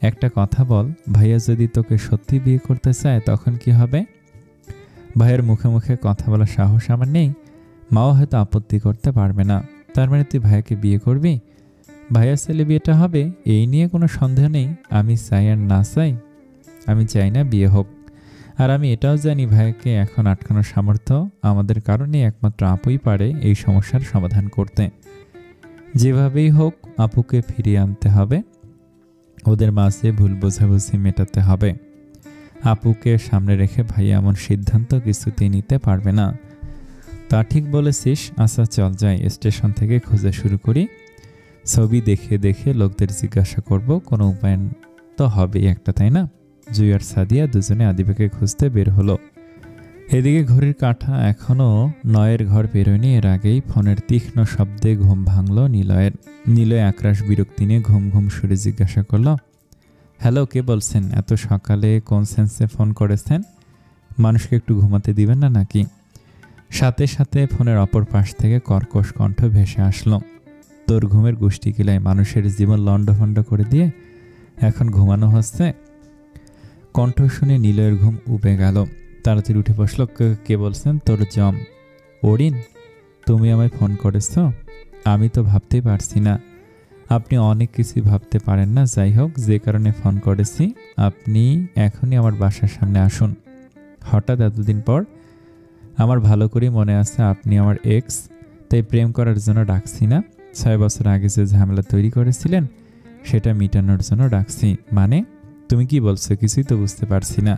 একটা কথা বল, ভাইয়া যদি তোকে সত্যি বিয়ে করতে চায় তখন কি হবে? ভাইয়ের মুখে মুখে কথা বলার সাহস আমার নেই। মাও হয়তো আপত্তি করতে পারবে না। তার মানে তুই ভাইয়াকে বিয়ে করবি? ভাইয়ার ছেলে বিয়েটা হবে, এই নিয়ে কোনো সন্দেহ নেই। আমি চাই আর না চাই, আমি চাই না বিয়ে হোক। আর আমি এটাও জানি ভাইয়াকে এখন আটকানোর সামর্থ্য আমাদের কারণে একমাত্র আপুই পারে এই সমস্যার সমাধান করতে। যেভাবেই হোক আপুকে ফিরিয়ে আনতে হবে। ওদের মাঝে ভুল বোঝাবুঝি মেটাতে হবে। আপুকে সামনে রেখে ভাইয়া এমন সিদ্ধান্ত কিছুতেই নিতে পারবে না। তা ঠিক বলেছিস। আচ্ছা চল যাই, স্টেশন থেকে খোঁজা শুরু করি। ছবি দেখে দেখে লোকদের জিজ্ঞাসা করব, কোনো উপায় তো হবেই একটা, তাই না? জুই আর সাদিয়া দুজনে আদিবাকে খুঁজতে বের হলো। এদিকে ঘড়ির কাঁটা এখনও নয়ের ঘর বেরোয়নি। এর আগেই ফোনের তীক্ষ্ণ শব্দে ঘুম ভাঙল নিলয়ের। নিলয় একরাশ বিরক্তি নিয়ে ঘুম ঘুম সুরে জিজ্ঞাসা করল, হ্যালো, কে বলছেন? এত সকালে কোন সেন্সে ফোন করেছেন? মানুষকে একটু ঘুমাতে দিবেন না নাকি? সাথে সাথে ফোনের অপর পাশ থেকে কর্কশ কণ্ঠ ভেসে আসলো, তোর ঘুমের গোষ্ঠী কিলায় মানুষের জীবন লণ্ডভণ্ড করে দিয়ে এখন ঘুমানো হচ্ছে? কণ্ঠ শুনে নিলয়ের ঘুম উবে গেল। তাড়াতাড়ি উঠে বসল। কে বলছেন? তোর জম। অরিন, তুমি আমায় ফোন করেছ? আমি তো ভাবতেই পারছি না। আপনি অনেক কিছুই ভাবতে পারেন না। যাই হোক, যে কারণে ফোন করেছি, আপনি এখনই আমার বাসার সামনে আসুন। হঠাৎ এতদিন পর? আমার ভালো করেই মনে আছে আপনি আমার এক্স, তাই প্রেম করার জন্য ডাকছি না। 6 বছর আগে যে ঝামেলা তৈরি করেছিলেন সেটা মিটানোর জন্য ডাকছি। মানে তুমি কি বলছো? কিছুই তো বুঝতে পারছি না।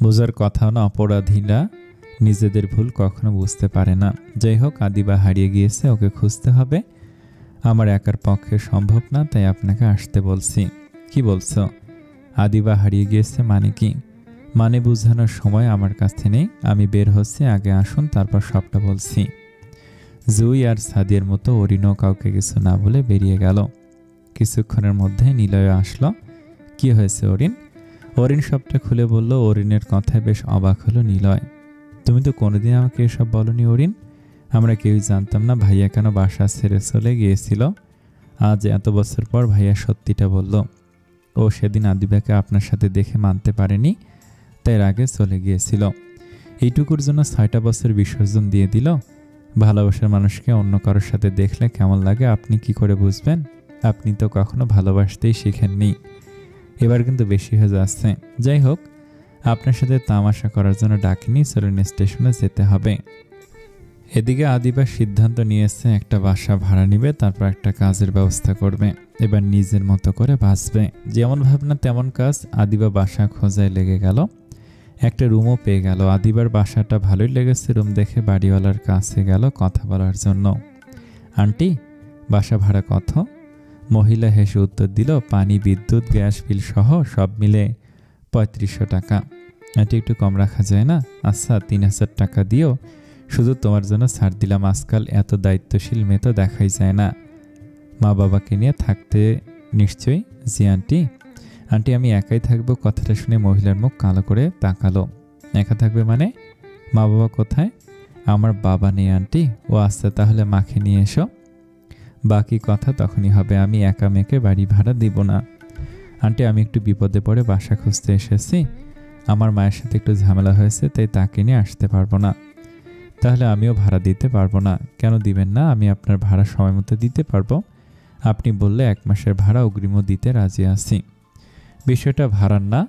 বোঝার কথাও না, অপরাধীরা নিজেদের ভুল কখনো বুঝতে পারে না। যাই হোক, আদিবা হারিয়ে গিয়েছে, ওকে খুঁজতে হবে। আমার একার পক্ষে সম্ভব না, তাই আপনাকে আসতে বলছি। কি বলছো? আদিবা হারিয়ে গিয়েছে মানে কি? মানে বোঝানোর সময় আমার কাছে নেই। আমি বের হচ্ছি, আগে আসুন, তারপর সবটা বলছি। জুই আর সাদিয়ার মতো অরিনও কাউকে কিছু না বলে বেরিয়ে গেল। কিছুক্ষণের মধ্যে নিলয় আসলো। কি হয়েছে অরিন? অরিন সবটা খুলে বলল। অরিনের কথায় বেশ অবাক হলো নিলয়। তুমি তো কোনোদিন আমাকে এসব বলনি অরিন। আমরা কেউই জানতাম না ভাইয়া কেন বাসা ছেড়ে চলে গিয়েছিল। আজ এত বছর পর ভাইয়া সত্যিটা বলল। ও সেদিন আদিবাকে আপনার সাথে দেখে মানতে পারেনি, তাই রাগে চলে গিয়েছিল। এইটুকুর জন্য 6টা বছর বিসর্জন দিয়ে দিল। ভালোবাসার মানুষকে অন্য কারোর সাথে দেখলে কেমন লাগে আপনি কি করে বুঝবেন? আপনি তো কখনো ভালোবাসতেই শিখেননি। এবার কিন্তু বেশি হয়ে যাচ্ছে। যাই হোক, আপনার সাথে তামাশা করার জন্য ডাকিনি, চলুন স্টেশনে যেতে হবে। এদিকে আদিবা সিদ্ধান্ত নিয়েছে একটা বাসা ভাড়া নিবে, তারপর একটা কাজের ব্যবস্থা করবে। এবার নিজের মতো করে বাঁচবে। যেমন ভাবনা তেমন কাজ। আদিবা বাসা খোঁজায় লেগে গেল। একটা রুমও পেয়ে গেল। আদিবার বাসাটা ভালোই লেগেছে। রুম দেখে বাড়িওয়ালার কাছে গেল কথা বলার জন্য। আন্টি, বাসা ভাড়া কত? মহিলা হেসে উত্তর দিল, পানি, বিদ্যুৎ, গ্যাস বিল সহ সব মিলে 3500 টাকা। এটি একটু কম রাখা যায় না? আচ্ছা, 3000 টাকা দিও, শুধু তোমার জন্য ছাড় দিলাম। আজকাল এত দায়িত্বশীল মেয়ে তো দেখাই যায় না। মা বাবাকে নিয়ে থাকতে নিশ্চয়ই? জি আন্টি। আন্টি, আমি একাই থাকবো। কথাটা শুনে মহিলার মুখ কালো করে তাকালো। একা থাকবে মানে? মা বাবা কোথায়? আমার বাবা নেই আন্টি। ও আচ্ছা, তাহলে মাকে নিয়ে এসো, বাকি কথা তখনই হবে। আমি একা মেয়েকে বাড়ি ভাড়া দিব না। আন্টি, আমি একটু বিপদে পড়ে বাসা খুঁজতে এসেছি। আমার মায়ের সাথে একটু ঝামেলা হয়েছে, তাই তাকে নিয়ে আসতে পারবো না। তাহলে আমিও ভাড়া দিতে পারবো না। কেন দিবেন না? আমি আপনার ভাড়া সময় মতো দিতে পারবো। আপনি বললে 1 মাসের ভাড়া অগ্রিমও দিতে রাজি আছি। বিষয়টা ভাড়ার না,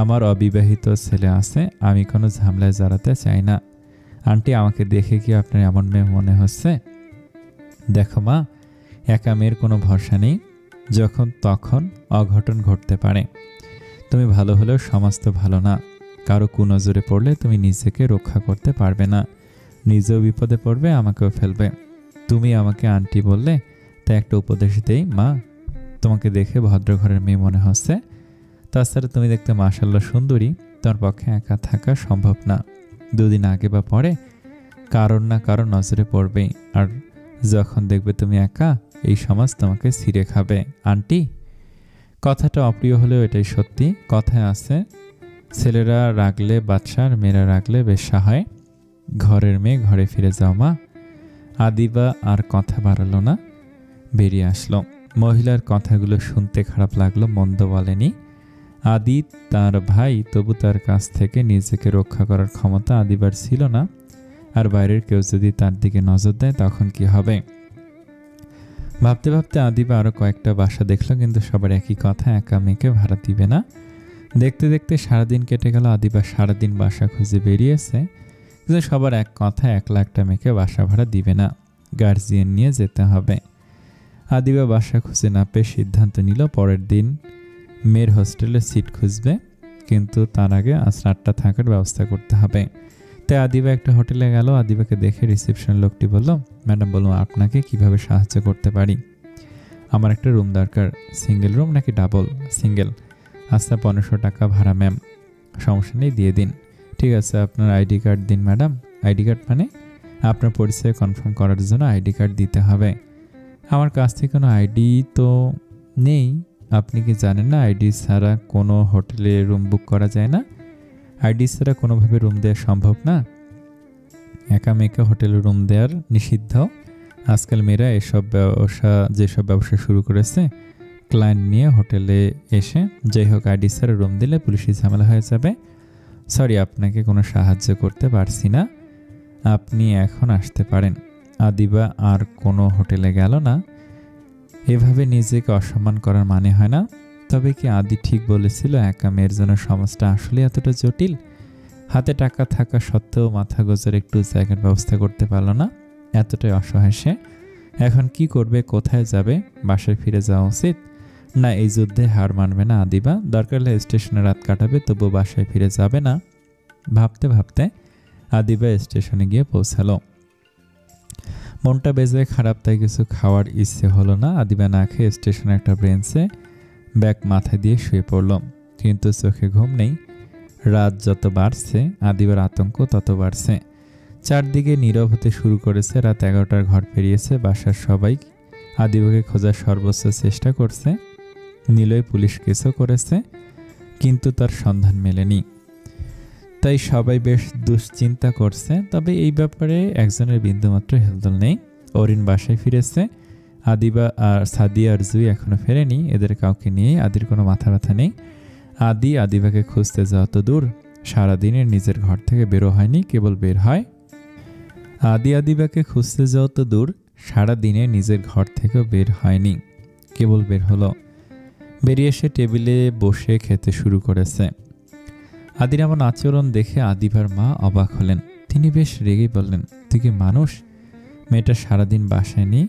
আমার অবিবাহিত ছেলে আছে, আমি কোনো ঝামেলায় জড়াতে চাই না। আন্টি, আমাকে দেখে কি আপনার এমন মেয়ে মনে হচ্ছে? দেখো মা, একা মেয়ের কোনো ভরসা নেই, যখন তখন অঘটন ঘটতে পারে। তুমি ভালো হলেও সমাজ তো ভালো না। কারো কুনজরে পড়লে তুমি নিজেকে রক্ষা করতে পারবে না। নিজেও বিপদে পড়বে, আমাকেও ফেলবে। তুমি আমাকে আন্টি বললে, তাই একটা উপদেশ দেই মা। তোমাকে দেখে ভদ্র ঘরের মেয়ে মনে হচ্ছে। তাছাড়া তুমি দেখতে মাশাআল্লাহ সুন্দরী। তোমার পক্ষে একা থাকা সম্ভব না। 2 দিন আগে বা পরে কারোর না কারো নজরে পড়বেই। আর যখন দেখবে তুমি একা, এই সমাজ তোমাকে ছিঁড়ে খাবে। আন্টি, কথাটা অপ্রিয় হলেও এটাই সত্যি। কথায় আছে, ছেলেরা রাগলে বাদশার, মেয়েরা রাগলে বেশ্যা হয়। ঘরের মেয়ে ঘরে ফিরে যাও মা। আদিবা আর কথা বাড়ালো না, বেরিয়ে আসলো। মহিলার কথাগুলো শুনতে খারাপ লাগলো, মন্দ বলেনি। আদি তার ভাই, তবু তার কাছ থেকে নিজেকে রক্ষা করার ক্ষমতা আদিবার ছিল না। আর বাইরের কেউ যদি তার দিকে নজর দেয় তখন কি হবে? ভাবতে ভাবতে আদিবা আরো কয়েকটা বাসা দেখলো, কিন্তু সবার একই কথা, একা মেয়েকে ভাড়া দিবে না। দেখতে দেখতে সারাদিন কেটে গেল। আদিবা সারাদিন বাসা খুঁজে বেরিয়েছে, কিন্তু সবার এক কথা, 1 লাখ মেয়েকে বাসা ভাড়া দিবে না, গার্জিয়ান নিয়ে যেতে হবে। আদিবা বাসা খুঁজে না পেয়ে সিদ্ধান্ত নিল পরের দিন মেয়ের হোস্টেলে সিট খুঁজবে, কিন্তু তার আগে আজ রাতটা থাকার ব্যবস্থা করতে হবে। তাই আদিবা একটা হোটেলে গেল। আদিবাকে দেখে রিসেপশন লোকটি বলল, ম্যাডাম বলুন, আপনাকে কিভাবে সাহায্য করতে পারি? আমার একটা রুম দরকার। সিঙ্গেল রুম নাকি ডাবল? সিঙ্গেল। আচ্ছা, 1500 টাকা ভাড়া ম্যাম। সমস্যা নেই, দিয়ে দিন। ঠিক আছে, আপনার আইডি কার্ড দিন ম্যাডাম। আইডি কার্ড মানে? আপনার পরিচয় কনফার্ম করার জন্য আইডি কার্ড দিতে হবে। আমার কাছ থেকে কোনো আইডি তো নেই। আপনি কি জানেন না আইডি ছাড়া কোনো হোটেলে রুম বুক করা যায় না? আইডি ছাড়া কোনোভাবে রুম দেওয়া সম্ভব না। একা মেয়েকে হোটেলে রুম দেওয়ার নিষিদ্ধ। আজকাল মেয়েরা যেসব ব্যবসা শুরু করেছে, ক্লায়েন্ট নিয়ে হোটেলে এসে, যাই হোক, আইডি ছাড়া রুম দিলে পুলিশি ঝামেলা হয়ে যাবে। সরি, আপনাকে কোনো সাহায্য করতে পারছি না, আপনি এখন আসতে পারেন। আদিবা আর কোনো হোটেলে গেল না। এভাবে নিজেকে অসম্মান করার মানে হয় না। তবে কি আদি ঠিক বলেছিল? একা মেয়ের জন্য সমাজটা আসলে এতটা জটিল? হাতে টাকা থাকা সত্ত্বেও মাথা গোজার একটু জায়গার ব্যবস্থা করতে পারল না। এতটাই অসহায় সে। এখন কি করবে? কোথায় যাবে? বাসায় ফিরে যাওয়া উচিত না? এই যুদ্ধে হার মানবে না আদিবা। দরকার হলে স্টেশনে রাত কাটাবে, তবু বাসায় ফিরে যাবে না। ভাবতে ভাবতে আদিবা স্টেশনে গিয়ে পৌঁছালো। মনটা বেজায় খারাপ, তাই কিছু খাওয়ার ইচ্ছে হলো না। আদিবা না খেয়ে স্টেশনে একটা বেঞ্চে ব্যাগ মাথায় দিয়ে শুয়ে পড়ল, কিন্তু চোখে ঘুম নেই। রাত যত বাড়ছে আদিবার আতঙ্ক তত বাড়ছে। চারদিকে নীরব হতে শুরু করেছে। রাত 11টার ঘর পেরিয়েছে। বাসার সবাই আদিবাকে খোঁজার সর্বোচ্চ চেষ্টা করছে। নিলয় পুলিশ কেসও করেছে, কিন্তু তার সন্ধান মেলেনি। তাই সবাই বেশ দুশ্চিন্তা করছে। তবে এই ব্যাপারে একজনের বিন্দুমাত্র হেলদোল নেই। অরিন বাসায় ফিরেছে। আদিবা আর সাদিয়া আর জুই এখনো ফেরেনি। এদের কাউকে নিয়ে আদির কোনো মাথা ব্যথা নেই। আদিবাকে খুঁজতে যাওয়া তো দূর, সারাদিনের নিজের ঘর থেকে বেরো হয়নি, কেবল বের হয়। আদিবাকে খুঁজতে যাওয়া তো দূর, সারাদিনে নিজের ঘর থেকেও বের হয়নি, কেবল বের হলো। বেরিয়ে এসে টেবিলে বসে খেতে শুরু করেছে। আদির এমন আচরণ দেখে আদিবার মা অবাক হলেন। তিনি বেশ রেগে বললেন, তুই কি মানুষ? মেয়েটা সারাদিন বাসায় নেই,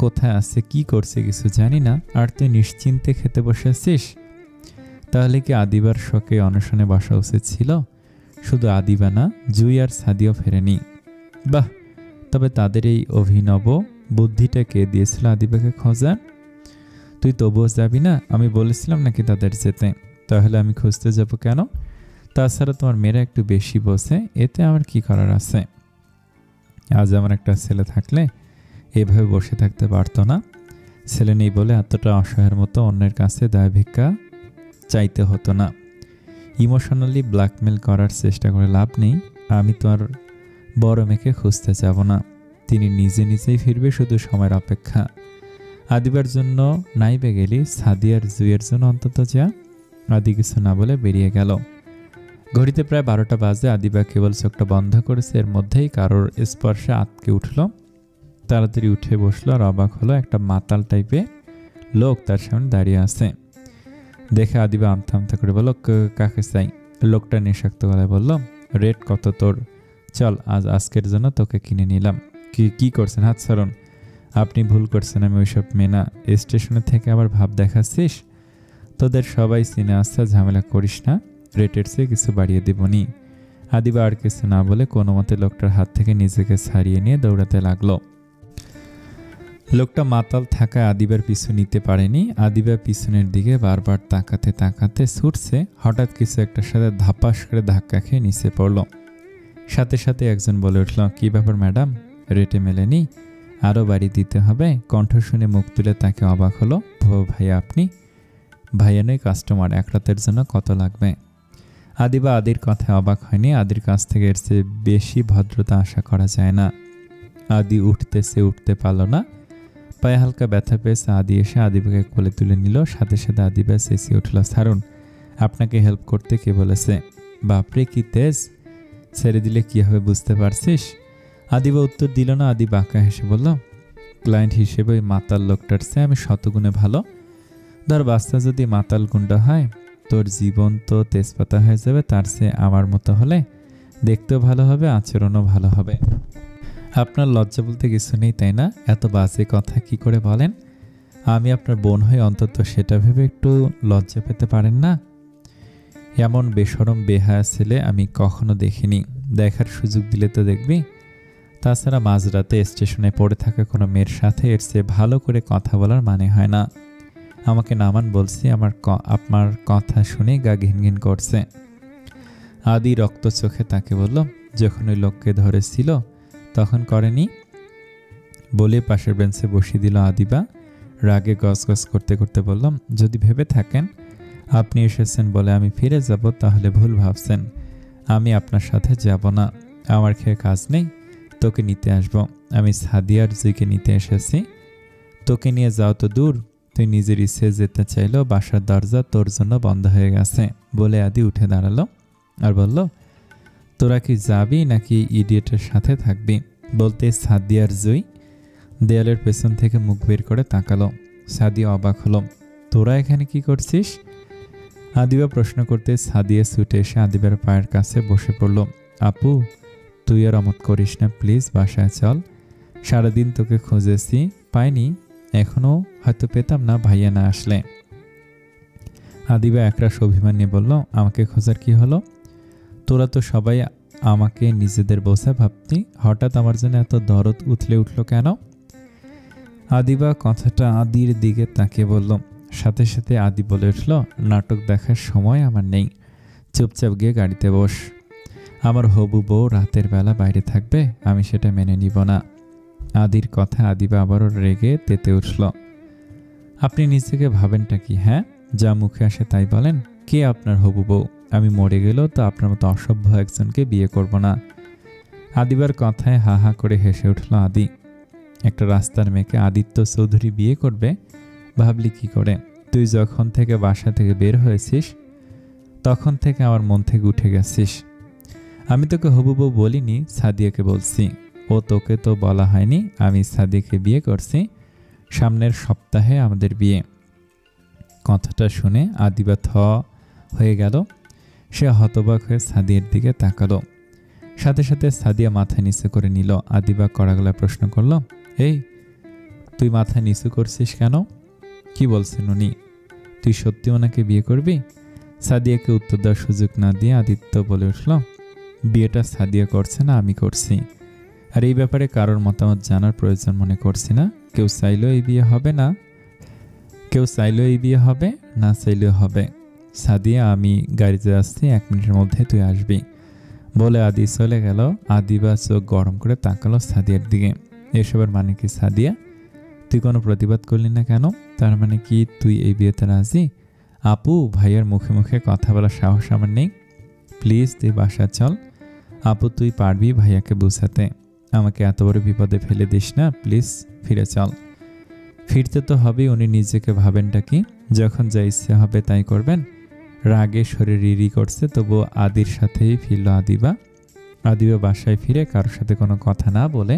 কোথায় আছে, কি করছে কিছু জানি না, আর তুই নিশ্চিন্তে খেতে বসেছিস? তাহলে কি আদিবার শোকে অনশনে বসা উচিত ছিল? শুধু আদিবা না, জুই আর সাদিও ফেরেনি। বাহ, তবে তাদের এই অভিনব বুদ্ধিটা কে দিয়েছিল আদিবাকে খোঁজার? তুই তবুও যাবি না? আমি বলেছিলাম নাকি তাদের যেতে? তাহলে আমি খুঁজতে যাব কেন? তাছাড়া তোমার মেয়েরা একটু বেশি বসে, এতে আমার কি করার আছে? আজ আমার একটা ছেলে থাকলে এভাবে বসে থাকতে পারতো না। ছেলে নেই বলে এতটা অসহায়ের মতো অন্যের কাছে দায় ভিক্ষা চাইতে হতো না। ইমোশনালি ব্ল্যাকমেল করার চেষ্টা করে লাভ নেই। আমি তো আর বড় মেয়েকে খুঁজতে যাব না, তিনি নিজে নিজেই ফিরবে, শুধু সময়ের অপেক্ষা। আদিবার জন্য নাইবে গেলি, সাদিয়ার জুইয়ের জন্য অন্তত যা। আদি কিছু না বলে বেরিয়ে গেল। ঘড়িতে প্রায় 12টা বাজে। আদিবা কেবল চোখটা বন্ধ করেছে, এর মধ্যেই কারোর স্পর্শে আটকে উঠল। তাড়াতাড়ি উঠে বসলো আর অবাক হলো, একটা মাতাল টাইপের লোক তার সামনে দাঁড়িয়ে আছে। দেখে আদিবা আমতা আমতা করে বলল, কাকে চাই? লোকটা নেশাক্ত গলায় বলল, রেট কত তোর? চল, আজকের জন্য তোকে কিনে নিলাম। কি করছেন? হাত ছাড়ুন। আপনি ভুল করছেন, আমি ওইসব মেয়ে না। স্টেশনে থেকে আবার ভাব দেখাচ্ছিস? তোদের সবাই চিনে আসছে, ঝামেলা করিস না, রেটের চেয়ে কিছু বাড়িয়ে দেবনি। আদিবা আর কিছু না বলে কোনো মতে লোকটার হাত থেকে নিজেকে ছাড়িয়ে নিয়ে দৌড়াতে লাগলো। লোকটা মাতাল থাকায় আদিবার পিছু নিতে পারেনি। আদিবা পিছনের দিকে বারবার তাকাতে তাকাতে ছুটছে। হঠাৎ কিছু একটার সাথে ধাপাস করে ধাক্কা খেয়ে নিচে পড়ল। সাথে সাথে একজন বলে উঠল, কি ব্যাপার ম্যাডাম, রেটে মেলেনি? আরও বাড়ি দিতে হবে? কণ্ঠ শুনে মুখ তুলে তাকে অবাক হলো। ভাইয়া আপনি? ভাইয়া নয়, কাস্টমার। এক রাতের জন্য কত লাগবে? আদিবা আদির কথায় অবাক হয়নি। আদির কাছ থেকে এর চেয়ে বেশি ভদ্রতা আশা করা যায় না। আদি উঠতে পারল না, পায়ে হালকা ব্যথা পেয়েছে। আদি এসে আদিবাকে কোলে তুলে নিল। সাথে সাথে আদিবা চেঁচিয়ে উঠল, ছাড়ুন, আপনাকে হেল্প করতে কে বলেছে? বাপরে কি তেজ, ছেড়ে দিলে কি হবে বুঝতে পারছিস? আদিবা উত্তর দিল না। আদি বাঁকা হেসে বলল, ক্লায়েন্ট হিসেবে ওই মাতাল লোকটার চেয়ে আমি শতগুণে ভালো। ধর বাচ্চা যদি মাতাল গুন্ডা হয়, তোর জীবন তো তেজপাতা হয়ে যাবে। তার চেয়ে আমার মতো হলে দেখতেও ভালো হবে, আচরণও ভালো হবে। আপনার লজ্জা বলতে কিছু নেই, তাই না? এত বাজে কথা কি করে বলেন? আমি আপনার বোন হয়ে অন্তত সেটা ভেবে একটু লজ্জা পেতে পারেন না? এমন বেশরম বেহায়া ছেলে আমি কখনো দেখিনি। দেখার সুযোগ দিলে তো দেখবি। তাছাড়া মাঝরাতে স্টেশনে পড়ে থাকা কোনো মেয়ের সাথে এর চেয়ে ভালো করে কথা বলার মানে হয় না। আমাকে নামান বলছি। আপনার কথা শুনে গা ঘিনঘিন করছে। আদি রক্ত চোখে তাকে বলল, যখন ওই লোককে ধরেছিল তখন করেনি? বলে পাশের বেঞ্চে বসিয়ে দিল আদিবা। রাগে গসগস করতে করতে বললাম, যদি ভেবে থাকেন আপনি এসেছেন বলে আমি ফিরে যাব, তাহলে ভুল ভাবছেন। আমি আপনার সাথে যাব না, আমার খেয়ে কাজ নেই। তোকে নিতে আসবো। আমি সাদিয়ার জুইকে নিতে এসেছি। তোকে নিয়ে যাও তো দূর। তুই নিজের ইচ্ছে যেতে চাইলেও বাসার দরজা তোর জন্য বন্ধ হয়ে গেছে। বলে আদি উঠে দাঁড়ালো আর বলল, তোরা কি যাবি নাকি ইডিয়েটের সাথে থাকবি? বলতে সাদিয়ার জুই দেয়ালের পেছন থেকে মুখ বের করে তাকালো। সাদিয়া অবাক হলো, তোরা এখানে কি করছিস? আদিবা প্রশ্ন করতে সাদিয়া ছুটে এসে আদিবার পায়ের কাছে বসে পড়ল। আপু, তুই আর অমত করিস না প্লিজ, বাসায় চল। সারাদিন তোকে খুঁজেছি, পাইনি। এখনো হয়তো পেতাম না ভাইয়া না আসলে। আদিবা একরাশ অভিমান নিয়ে বলল, আমাকে খোঁজার কি হলো? তোরা তো সবাই আমাকে নিজেদের বোঝা ভাবতি, হঠাৎ আমার জন্য এত দরদ উথলে উঠলো কেন? আদিবা কথাটা আদির দিকে তাকিয়ে বলল। সাথে সাথে আদি বলে উঠল, নাটক দেখার সময় আমার নেই, চুপচাপ গিয়ে গাড়িতে বস। আমার হবু বউ রাতের বেলা বাইরে থাকবে, আমি সেটা মেনে নিব না। আদির কথা আদিবা আবারও রেগে তেতে উঠল। আপনি নিজেকে ভাবেনটা কি? হ্যাঁ, যা মুখে আসে তাই বলেন। কে আপনার হবু বউ? আমি মরে গেলেও তো আপনার মতো অসভ্য একজনকে বিয়ে করব না। আদিবার কথায় হা হা করে হেসে উঠল আদি। একটা রাস্তার মেয়েকে আদিত্য চৌধুরী বিয়ে করবে ভাবলি কি করে? তুই যখন থেকে বাসা থেকে বের হয়েছিস তখন থেকে আমার মন থেকে উঠে গেছিস। আমি তোকে হবু বউ বলিনি, সাদিয়াকে বলছি। ও তোকে তো বলা হয়নি আমি সাদিয়াকে বিয়ে করছি, সামনের সপ্তাহে আমাদের বিয়ে। কথাটা শুনে আদিবা থ হয়ে গেল। সে হতবাক হয়ে সাদিয়ার দিকে তাকালো। সাথে সাথে সাদিয়া মাথা নিচু করে নিল। আদিবা কড়া গলায় প্রশ্ন করল, এই তুই মাথা নিচু করছিস কেন? কি বলছেন উনি? তুই সত্যি ওনাকে বিয়ে করবি? সাদিয়াকে উত্তর দেওয়ার সুযোগ না দিয়ে আদিত্য বলে উঠল, বিয়েটা সাদিয়া করছে না, আমি করছি। আর এই ব্যাপারে কারোর মতামত জানার প্রয়োজন মনে করছি না। কেউ চাইলেও এই বিয়ে হবে না, কেউ চাইলেও এই বিয়ে হবে, না চাইলেও হবে। সাদিয়া, আমি গাড়িতে আসছি, 1 মিনিটের মধ্যে তুই আসবি বলে আদি চলে গেল। আদিবা চোখ গরম করে তাকালো সাদিয়ার দিকে। এসবের মানে কি সাদিয়া? তুই কোনো প্রতিবাদ করলি না কেন? তার মানে কি তুই এই বিয়েতে রাজি? আপু, ভাইয়ার মুখে মুখে কথা বলার সাহস আমার নেই। প্লিজ তুই বাসা চল। আপু, তুই পারবি ভাইয়াকে বুঝাতে। আমাকে এত বড় বিপদে ফেলে দিস না, প্লিজ ফিরে চল। ফিরতে তো হবেই। উনি নিজেকে ভাবেনটা কি? যখন যা ইচ্ছে হবে তাই করবেন। রাগে শরীর রিরি করছে, তবুও আদির সাথেই ফিরল আদিবা। আদিবা বাসায় ফিরে কারোর সাথে কোনো কথা না বলে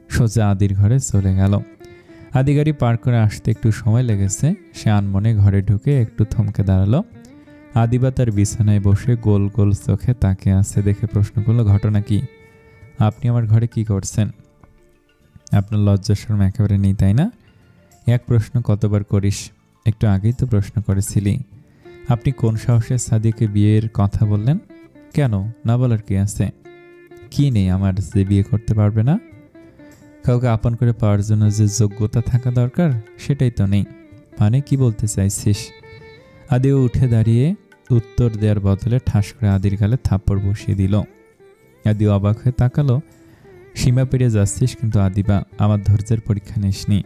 সোজা আদির ঘরে চলে গেল। আদি গাড়ি পার করে আসতে একটু সময় লেগেছে। সে আনমনে ঘরে ঢুকে একটু থমকে দাঁড়ালো। আদিবা তার বিছানায় বসে গোল গোল চোখে তাকিয়ে আছে দেখে প্রশ্ন করলো, ঘটনা কি? আপনি আমার ঘরে কি করছেন? আপনার লজ্জা শরম একেবারে নেই, তাই না? এক প্রশ্ন কতবার করিস? একটু আগেই তো প্রশ্ন করেছিলি। আপনি কোন সাহসে সাদিয়াকে বিয়ের কথা বললেন? কেন, না বলার কি আছে? কি নেই আমার যে বিয়ে করতে পারবে না? কাউকে আপন করে পাওয়ার জন্য যে যোগ্যতা থাকা দরকার সেটাই তো নেই। মানে কি বলতে চাইছিস? আদিও উঠে দাঁড়িয়ে উত্তর দেওয়ার বদলে ঠাস করে আদির গালে থাপ্পড় বসিয়ে দিল। আদিও অবাক হয়ে তাকালো। সীমা পেরিয়ে যাচ্ছিস কিন্তু আদিবা, আমার ধৈর্যের পরীক্ষা নিসনি।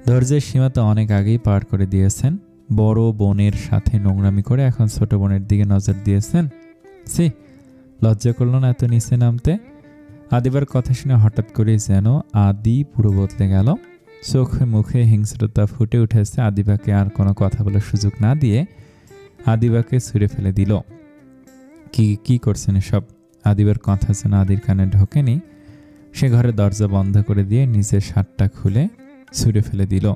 ধৈর্যের সীমা তো অনেক আগেই পার করে দিয়েছেন। বড় বোনের সাথে নোংরামি করে এখন ছোট বোনের দিকে নজর দিয়েছেন। সি, লজ্জা করল না এত নিচে নামতে? আদিবার কথা শুনে হঠাৎ করে যেন আদি পুরো বদলে গেল। চোখে মুখে হিংস্রতা ফুটে উঠেছে। আদিবাকে আর কোনো কথা বলার সুযোগ না দিয়ে আদিবাকে ছুঁড়ে ফেলে দিল। কি করছেন এসব? আদিবার কথা যেন আদির কানে ঢোকেনি। সে ঘরের দরজা বন্ধ করে দিয়ে নিজের শার্টটা খুলে ছুঁড়ে ফেলে দিল।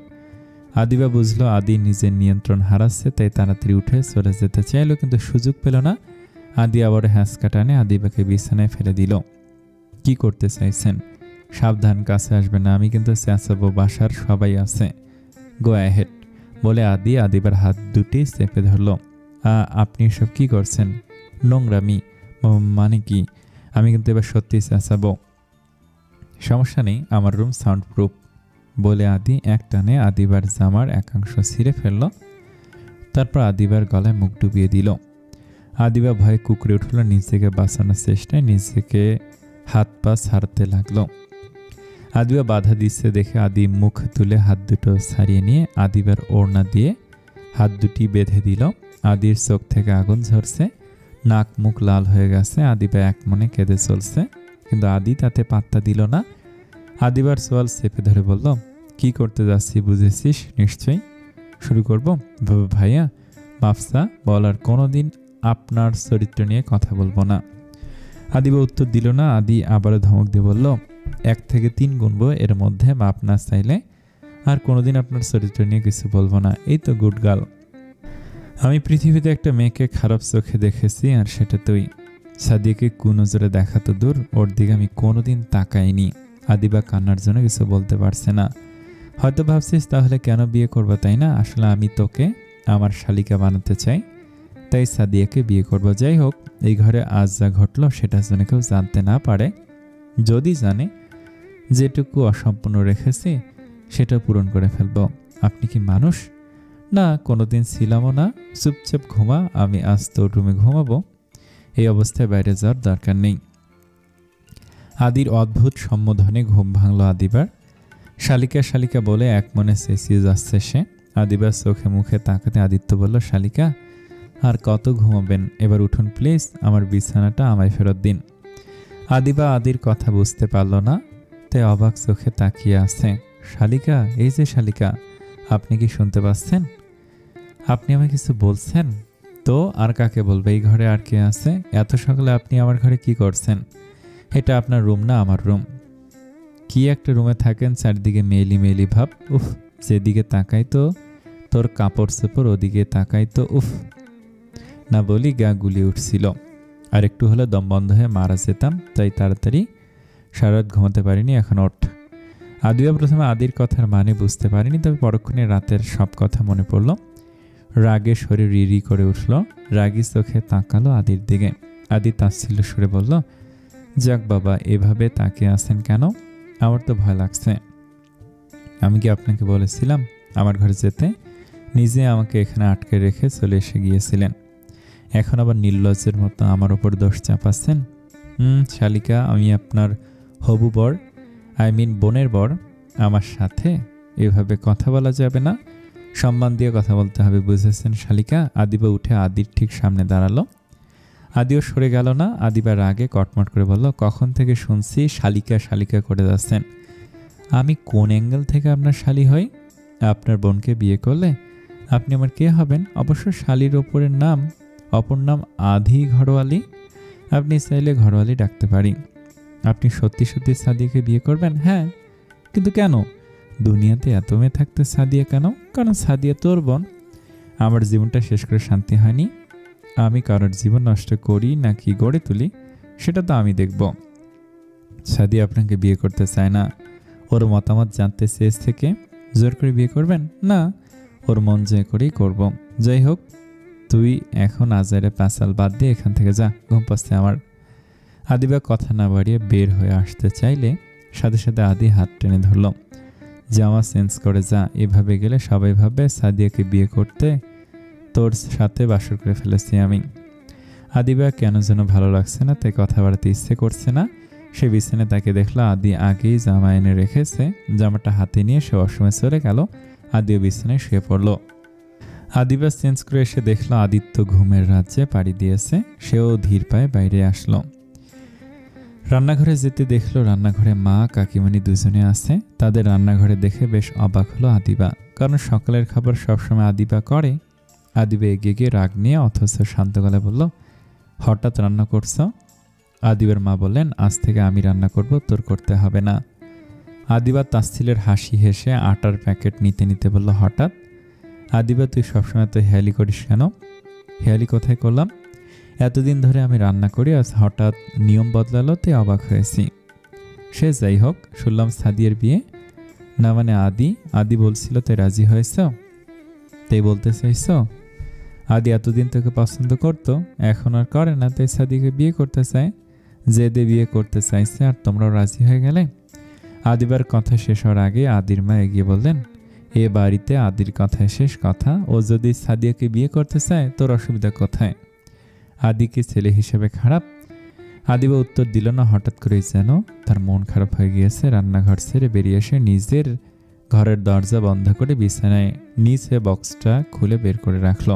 আদিবা বুঝলো আদি নিজের নিয়ন্ত্রণ হারাচ্ছে, তাই তাড়াতাড়ি উঠে চলে যেতে চাইল, কিন্তু সুযোগ পেল না। আদি আবার হ্যাঁচকা টানে আদিবাকে বিছানায় ফেলে দিল। কি করতে চাইছেন? সাবধান, কাছে আসবে না, আমি কিন্তু চেঁচাবো, বাসার সবাই আছে। গো অ্যাহেড বলে আদিবার হাত দুটি চেপে ধরল। আপনি এসব কি করছেন? নোংরামি মানে কি? আমি কিন্তু এবার সত্যি চেঁচাবো। সমস্যা নেই, আমার রুম সাউন্ড প্রুফ বলে আদি এক টানে আদিবার জামার একাংশ ছিঁড়ে ফেলল। তারপর আদিবার গলায় মুখ ডুবিয়ে দিল। আদিবা ভয়ে কুকড়ে উঠল। নিজেকে বাঁচানোর চেষ্টায় নিজেকে হাত পা ছাড়তে লাগলো। আদিবা বাধা দিচ্ছে দেখে আদি মুখ তুলে হাত দুটো ছাড়িয়ে নিয়ে আদিবার ওড়না দিয়ে হাত দুটি বেঁধে দিল। আদির চোখ থেকে আগুন ঝরছে, নাক মুখ লাল হয়ে গেছে। আদিবা এক মনে কেঁদে চলছে, কিন্তু আদি তাতে পাত্তা দিল না। আদিবার সোয়াল চেপে ধরে বলল, কি করতে যাচ্ছি বুঝেছিস নিশ্চয়ই? শুরু করব? ভাইয়া মাফসা, বলার কোনোদিন আপনার চরিত্র নিয়ে কথা বলবো না। আদিবা উত্তর দিল না। আদি আবারও ধমক দিয়ে বলল, 1 থেকে 3 গুনবো, এর মধ্যে মাপ না চাইলে আর কোনোদিন আপনার চরিত্র নিয়ে কিছু বলবো না। এই তো গুড গার্ল। আমি পৃথিবীতে একটা মেয়েকে খারাপ চোখে দেখেছি, আর সেটা তুই। সাদিয়াকে কুনজরে দেখা তো দূর, ওর দিকে আমি কোনোদিন তাকাইনি। আদিবা কান্নার জন্য কিছু বলতে পারছে না। হয়তো ভাবছিস তাহলে কেন বিয়ে করবো, তাই না? আসলে আমি তোকে আমার শালিকা বানাতে চাই, তাই সাদিয়াকে বিয়ে করব। যাই হোক, এই ঘরে আজ যা ঘটলো সেটা যেন কেউ জানতে না পারে। যদি জানে, যেটুকু অসম্পূর্ণ রেখেছি সেটা পূরণ করে ফেলবো। আপনি কি মানুষ? না, কোনোদিন ছিলামও না। চুপচাপ ঘুমা, আমি আজ তোর রুমে ঘুমাবো। এই অবস্থায় বাইরে যাওয়ার দরকার নেই। আদির অদ্ভুত সম্বোধনে ঘুম ভাঙল আদিবার। শালিকা শালিকা বলে এক মনে চেঁচিয়ে যাচ্ছে সে। আদিবার চোখে মুখে তাকাতে আদিত্য বলল, শালিকা আর কত ঘুমাবেন? এবার উঠুন প্লিজ, আমার বিছানাটা আমায় ফেরত দিন। আদিবা আদির কথা বুঝতে পারল না, তাই অবাক চোখে তাকিয়ে আছে। শালিকা, এই যে শালিকা, আপনি কি শুনতে পাচ্ছেন? আপনি আমায় কিছু বলছেন? তো আর কাকে বলবে, এই ঘরে আর কে আছে? এত সকালে আপনি আমার ঘরে কি করছেন? এটা আপনার রুম না আমার রুম। কি একটা রুমে থাকেন, চারদিকে মেলি মেলি ভাব। উফ, যেদিকে তাকাই তো তোর কাপড় চোপড়, ওদিকে তাকাই তো উফ। না বলি গা গুলিয়ে উঠছিল, আর একটু হলে দম বন্ধ হয়ে মারা যেতাম। তাই তাড়াতাড়ি সারা রাত ঘুমাতে পারিনি, এখন ওঠ। আদিবা প্রথমে আদির কথার মানে বুঝতে পারিনি, তবে পরক্ষণে রাতের সব কথা মনে পড়ল। রাগে শরীর রিরি করে উঠল, রাগী চোখে তাকালো আদির দিকে। আদি তাচ্ছিল্য সুরে বলল, যাক বাবা, এভাবে তাকিয়ে আছেন কেন? আমার তো ভয় লাগছে। আমি কি আপনাকে বলেছিলাম আমার ঘরে যেতে? নিজে আমাকে এখানে আটকে রেখে চলে এসে গিয়েছিলেন, এখন আবার নির্লজ্জের মতো আমার ওপর দোষ চাপাচ্ছেন। শালিকা, আমি আপনার হবু বর, বোনের বর। আমার সাথে এভাবে কথা বলা যাবে না, সম্মান দিয়ে কথা বলতে হবে, বুঝেছেন শালিকা? আদিবা উঠে আদির ঠিক সামনে দাঁড়ালো। আদিও সরে গেল না। আদিবা রাগে কটমট করে বলল, কখন থেকে শুনছি শালিকা শালিকা করে যাচ্ছেন। আমি কোন অ্যাঙ্গেল থেকে আপনার শালি হই? আপনার বোনকে বিয়ে করলে আপনি আমার কে হবেন? অবশ্য শালির অপর নাম আধি ঘরোয়ালি। আপনি চাইলে ঘরোয়ালি ডাকতে পারি। আপনি সত্যি সত্যি সাদিয়াকে বিয়ে করবেন? হ্যাঁ। কিন্তু কেন? দুনিয়াতে এত মেয়ে থাকতে সাদিয়া কেন? কারণ সাদিয়া তোর বোন। আমার জীবনটা শেষ করে শান্তি হয়নি। আমি কারোর জীবন নষ্ট করি নাকি গড়ে তুলি সেটা তো আমি দেখব। সাদিয়া আপনাকে বিয়ে করতে চায় না, ওর মতামত জানতে চেয়ে থেকে জোর করে বিয়ে করবেন না? ওর মন জয় করেই করব। যাই হোক, তুই এখন আজারে পাঁচাল বাদ দিয়ে এখান থেকে যা, ঘুম পাচ্ছে আমার। আদিবা কথা না বাড়িয়ে বের হয়ে আসতে চাইলে সাথে সাথে আদি হাত টেনে ধরল। জামা চেঞ্জ করে যা, এভাবে গেলে সবাই ভাববে সাদিয়াকে বিয়ে করতে তোর সাথে বাসর করে ফেলেছি আমি। আদিবা কেন যেন ভালো লাগছে না, তাই কথা বাড়াতে ইচ্ছে করছে না। সে বিছানায় তাকে দেখলো আদি আগেই জামা এনে রেখেছে। জামাটা হাতে নিয়ে সে অসময়ে চলে গেল। আদিও বিছানায় শুয়ে পড়ল। আদিবা চেঞ্জ করে এসে দেখলো আদিত্য ঘুমের রাজ্যে পাড়ি দিয়েছে। সেও ধীর পায়ে বাইরে আসলো। রান্নাঘরে যেতে দেখলো রান্নাঘরে মা কাকিমণি দুজনে আছে। তাদের রান্নাঘরে দেখে বেশ অবাক হলো আদিবা, কারণ সকালের খাবার সবসময় আদিবা করে। আদিবা এগিয়ে গিয়ে রাগ নিয়ে অথচ শান্ত গলায় বলল, হঠাৎ রান্না করছো? আদিবার মা বললেন, আজ থেকে আমি রান্না করব, তোর করতে হবে না। আদিবা তাচ্ছিলের হাসি হেসে আটার প্যাকেট নিতে নিতে বলল, হঠাৎ? আদিবা, তুই সবসময় তো হেয়ালি করিস কেন? হেয়ালি কোথায় করলাম? এতদিন ধরে আমি রান্না করি, আজ হঠাৎ নিয়ম বদলালো, তাই অবাক হয়েছি। সে যাই হোক, শুনলাম সাদিয়ার বিয়ে। না মানে আদি বলছিল তুই রাজি হয়েছ, তাই বলতে চাইছ? আদি এতদিন তোকে পছন্দ করতো, এখন আর করে না, তাই সাদিকে বিয়ে করতে চায়। জেদে বিয়ে করতে চাইছে, আর তোমরাও রাজি হয়ে গেলে। আদিবার কথা শেষ হওয়ার আগে আদির মা এগিয়ে বললেন, এ বাড়িতে আদির কথায় শেষ কথা। ও যদি সাদিয়াকে বিয়ে করতে চায়, তোর অসুবিধা কোথায়? আদি কি ছেলে হিসেবে খারাপ? আদিবা উত্তর দিল না। হঠাৎ করেই যেন তার মন খারাপ হয়ে গিয়েছে। রান্নাঘর ছেড়ে বেরিয়ে এসে নিজের ঘরের দরজা বন্ধ করে বিছানায় নিচে বক্সটা খুলে বের করে রাখল।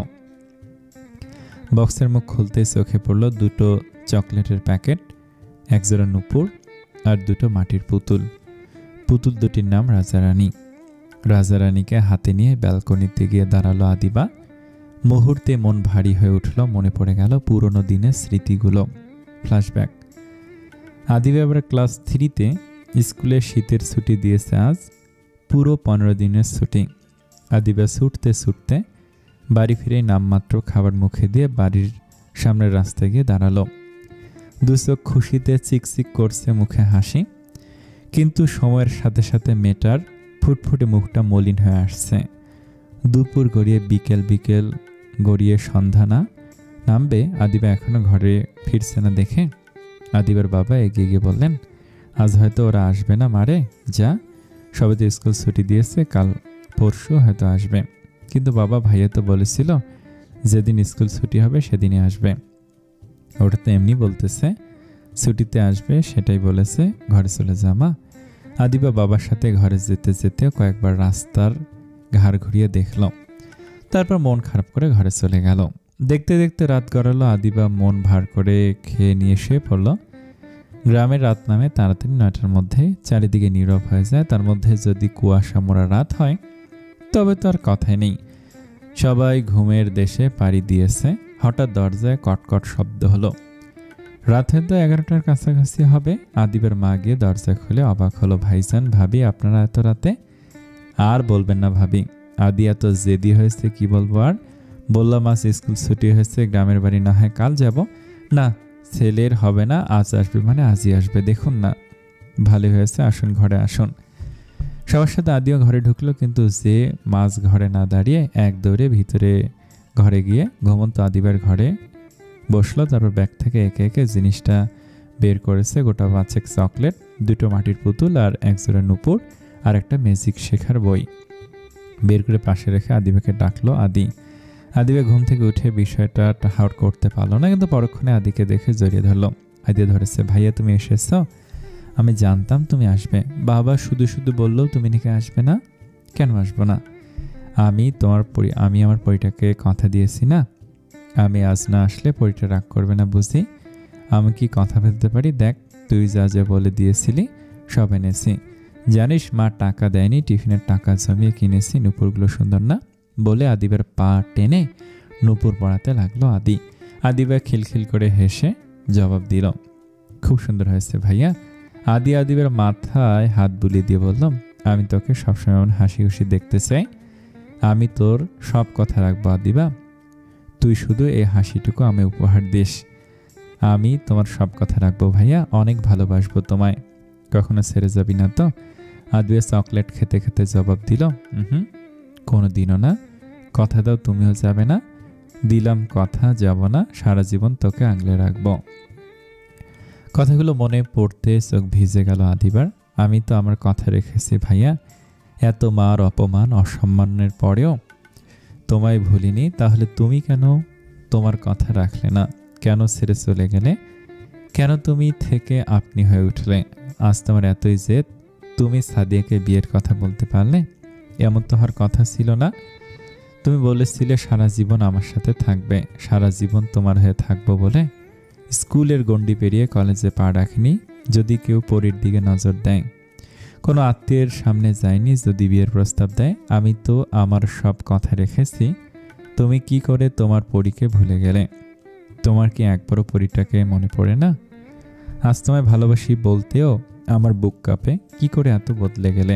বক্সের মুখ খুলতেই চোখে পড়ল দুটো চকলেটের প্যাকেট, একজোড়া নুপুর আর দুটো মাটির পুতুল। পুতুল দুটির নাম রাজারানী। রাজারানীকে হাতে নিয়ে ব্যালকনিতে গিয়ে দাঁড়ালো আদিবা। মুহূর্তে মন ভারী হয়ে উঠল। মনে পড়ে গেল পুরনো দিনের স্মৃতিগুলো। ফ্ল্যাশব্যাক। আদিবা এবার ক্লাস 3-তে। স্কুলে শীতের ছুটি দিয়েছে আজ, পুরো 15 দিনের ছুটি। আদিবা ছুটতে বাড়ি ফিরে নামমাত্র খাবার মুখে দিয়ে বাড়ির সামনের রাস্তায় গিয়ে দাঁড়ালো। দুচোখ খুশিতে চিকচিক করছে, মুখে হাসি। কিন্তু সময়ের সাথে সাথে মেয়েটার ফুটফুটে মুখটা মলিন হয়ে আসছে। দুপুর গড়িয়ে বিকেল গড়িয়ে সন্ধ্যা না নামবে, আদিবা এখনো ঘরে ফিরছে না দেখে আদিবার বাবা এগিয়ে গিয়ে বললেন, আজ হয়তো ওরা আসবে না মারে, যা, সবে তো স্কুল ছুটি দিয়েছে, কাল পরশু হয়তো আসবে। কিন্তু বাবা, ভাইয়া তো বলেছিল যেদিন স্কুল ছুটি হবে সেদিনই আসবে। ওটা তো এমনি বলতেছে, ছুটিতে আসবে সেটাই বলেছে, ঘরে চলে যা মা। আদিবা বাবার সাথে ঘরে যেতে যেতে কয়েকবার রাস্তার ঘাড় ঘুরিয়ে দেখল, তারপর মন খারাপ করে ঘরে চলে গেল। দেখতে দেখতে রাত গড়ালো। আদিবা মন ভার করে খেয়ে নিয়ে শুয়ে পড়ল। গ্রামের রাত নামে তাড়াতাড়ি 9টার মধ্যে, চারিদিকে নীরব হয়ে যায়। তার মধ্যে যদি কুয়াশা মোড়া রাত হয় তবে তো আর কথাই নেই। সবাই ঘুমের দেশে পাড়ি দিয়েছে। হঠাৎ দরজায় কটকট শব্দ হলো। রাত হয়তো 11টার কাছাকাছি হবে। আদিবের মা গিয়ে দরজা খুলে অবাক হলো। ভাইজান, ভাবি, আপনারা এত রাতে? আর বলবেন না ভাবি, আদি এত জেদি হয়েছে, কি বলবো আর। বললাম আজ স্কুল ছুটি হয়েছে, গ্রামের বাড়ি না হয় কাল যাব। না, ছেলের হবে না, আজ আসবে মানে আজই আসবে। দেখুন না, ভালো হয়েছে, আসুন ঘরে আসুন। সবার সাথে আদিও ঘরে ঢুকলো, কিন্তু যে মাঝ ঘরে না দাঁড়িয়ে এক দৌড়ে ভিতরে ঘরে গিয়ে ঘুমন্ত আদিবার ঘরে বসলো। তারপর ব্যাগ থেকে একে একে জিনিসটা বের করেছে। গোটা 5 চকলেট, 2টো মাটির পুতুল আর 1 জোড়া নুপুর আর একটা ম্যাজিক শেখার বই বের করে পাশে রেখে আদিবাকে ডাকলো। আদিবা ঘুম থেকে উঠে বিষয়টা টাহাউট করতে পারলো না, কিন্তু পরক্ষণে আদিকে দেখে জড়িয়ে ধরলো। আদি ধরেছে, ভাইয়া তুমি এসেছো? আমি জানতাম তুমি আসবে। বাবা শুধু শুধু বললেও তুমি নাকি আসবে না। কেন আসবো না? আমি আমার পরিটাকে কথা দিয়েছি না, আমি আজ না আসলে পরিটা রাগ করবে না বুঝি। আমি কি কথা ফেলতে পারি? দেখ, তুই যা যা বলে দিয়েছিলি সব এনেছি। জানিস মা টাকা দেয়নি, টিফিনের টাকা জমিয়ে কিনেছি। নুপুরগুলো সুন্দর না? বলে আদিবার পা টেনে নুপুর পড়াতে লাগলো আদিবা খিলখিল করে হেসে জবাব দিল, খুব সুন্দর হয়েছে ভাইয়া। আদিবার মাথায় হাত বুলিয়ে দিয়ে বললাম, আমি তোকে সবসময় এমন হাসি খুশি দেখতে চাই। আমি তোর সব কথা রাখবো আদিবা, তুই শুধু এই হাসিটুকু আমি উপহার দিস। আমি তোমার সব কথা রাখবো ভাইয়া, অনেক ভালোবাসবো তোমায়, কখনো ছেড়ে যাবি না তো? আদিবা চকলেট খেতে খেতে জবাব দিল, কোনো দিনও না। কথা দাও তুমিও যাবে না? দিলাম কথা, যাব না, সারা জীবন তোকে আগলে রাখবো। কথাগুলো মনে পড়তে চোখ ভিজে গেল আদিবার। আমি তো আমার কথা রেখেছি ভাইয়া, এত মার অপমান অসম্মানের পরেও তোমায় ভুলিনি। তাহলে তুমি কেন তোমার কথা রাখলে না? কেন ছেড়ে চলে গেলে? কেন তুমি থেকে আপনি হয়ে উঠলে? আজ তোমার এতই জেদ, তুমি সাদিয়াকে বিয়ের কথা বলতে পারলে? এমন তো হওয়ার কথা ছিল না। তুমি বলেছিলে সারা জীবন আমার সাথে থাকবে, সারা জীবন তোমার হয়ে থাকবো বলে। স্কুলের গণ্ডি পেরিয়ে কলেজে পা রাখিনি, যদি কেউ পরীর দিকে নজর দেয়। কোনো আত্মীয়ের সামনে যায়নি, যদি বিয়ের প্রস্তাব দেয়। আমি তো আমার সব কথা রেখেছি। তুমি কি করে তোমার পরীকে ভুলে গেলে? তোমার কি একবারও পরীটাকে মনে পড়ে না? আজ তোমায় ভালোবাসি বলতেও আমার বুক কাঁপে। কি করে এত বদলে গেলে?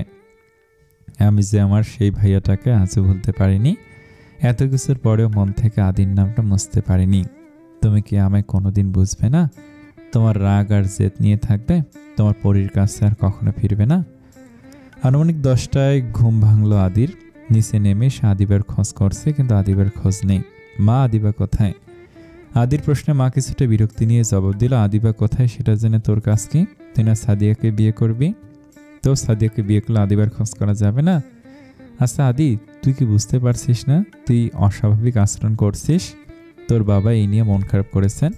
আমি যে আমার সেই ভাইয়াটাকে আজও ভুলতে পারিনি। এত কিছুর পরেও মন থেকে আদির নামটা মুছতে পারিনি। তুমি কি আমায় কোনোদিন বুঝবে না? তোমার রাগ আর জেদ নিয়ে থাকবে, তোমার পরীর কাছে আর কখনো ফিরবে না। আনুমানিক 10টায় ঘুম ভাঙলো আদির। নিচে নেমে সে আদিবার খোঁজ করছে, কিন্তু আদিবার খোঁজ নেই। মা, আদিবা কোথায়? আদির প্রশ্নে মা কিছুটা বিরক্তি নিয়ে জবাব দিল, আদিবা কোথায় সেটা জেনে তোর কাজ কি? তুই না সাদিয়াকে বিয়ে করবি? তো সাদিয়াকে বিয়ে করলে আদিবার খোঁজ করা যাবে না? আচ্ছা আদি, তুই কি বুঝতে পারছিস না তুই অস্বাভাবিক আচরণ করছিস? তোর বাবা এই নিয়ে মন খারাপ করেছেন,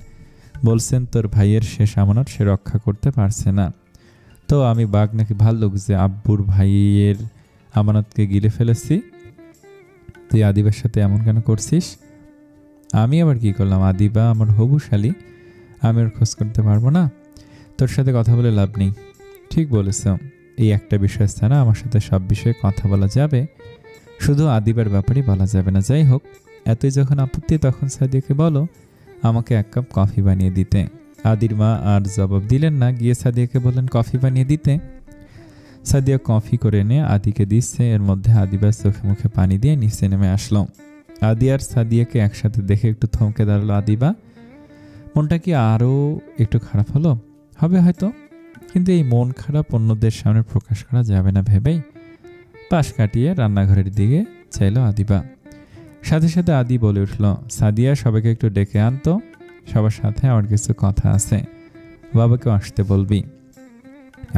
বলছেন তোর ভাইয়ের শেষ আমানত সে রক্ষা করতে পারছে না। তো আমি বাঘ নাকি ভাল্লুক যে আব্বুর ভাইয়ের আমানতকে গিলে ফেলেছি? তুই আদিবার সাথে এমন কেন করছিস? আমি আবার কি করলাম? আদিবা আমার হবু শালী, আমি ওর খোঁজ করতে পারবো না? তোর সাথে কথা বলে লাভ নেই। ঠিক বলেছ, এই একটা বিষয় ছাড়া আমার সাথে সব বিষয়ে কথা বলা যাবে, শুধু আদিবার ব্যাপারই বলা যাবে না। যাই হোক, এতই যখন আপত্তি তখন সাদিয়াকে বলো আমাকে 1 কাপ কফি বানিয়ে দিতে। আদির মা আর জবাব দিলেন না, গিয়ে সাদিয়াকে বললেন কফি বানিয়ে দিতে। সাদিয়া কফি করে এনে আদিকে দিচ্ছে। এর মধ্যে আদিবার চোখে মুখে পানি দিয়ে নিচে নেমে আসলো। আদি আর সাদিয়াকে একসাথে দেখে একটু থমকে দাঁড়ালো আদিবা। মনটা কি আরও একটু খারাপ হলো? হবে হয়তো, কিন্তু এই মন খারাপ অন্যদের সামনে প্রকাশ করা যাবে না ভেবেই পাশ কাটিয়ে রান্নাঘরের দিকে চাইলো আদিবা। সাথে সাথে আদি বলে উঠল, সাদিয়া, সবাইকে একটু ডেকে আনতো, সবার সাথে আমার কিছু কথা আছে, বাবাকে আসতে বলবি।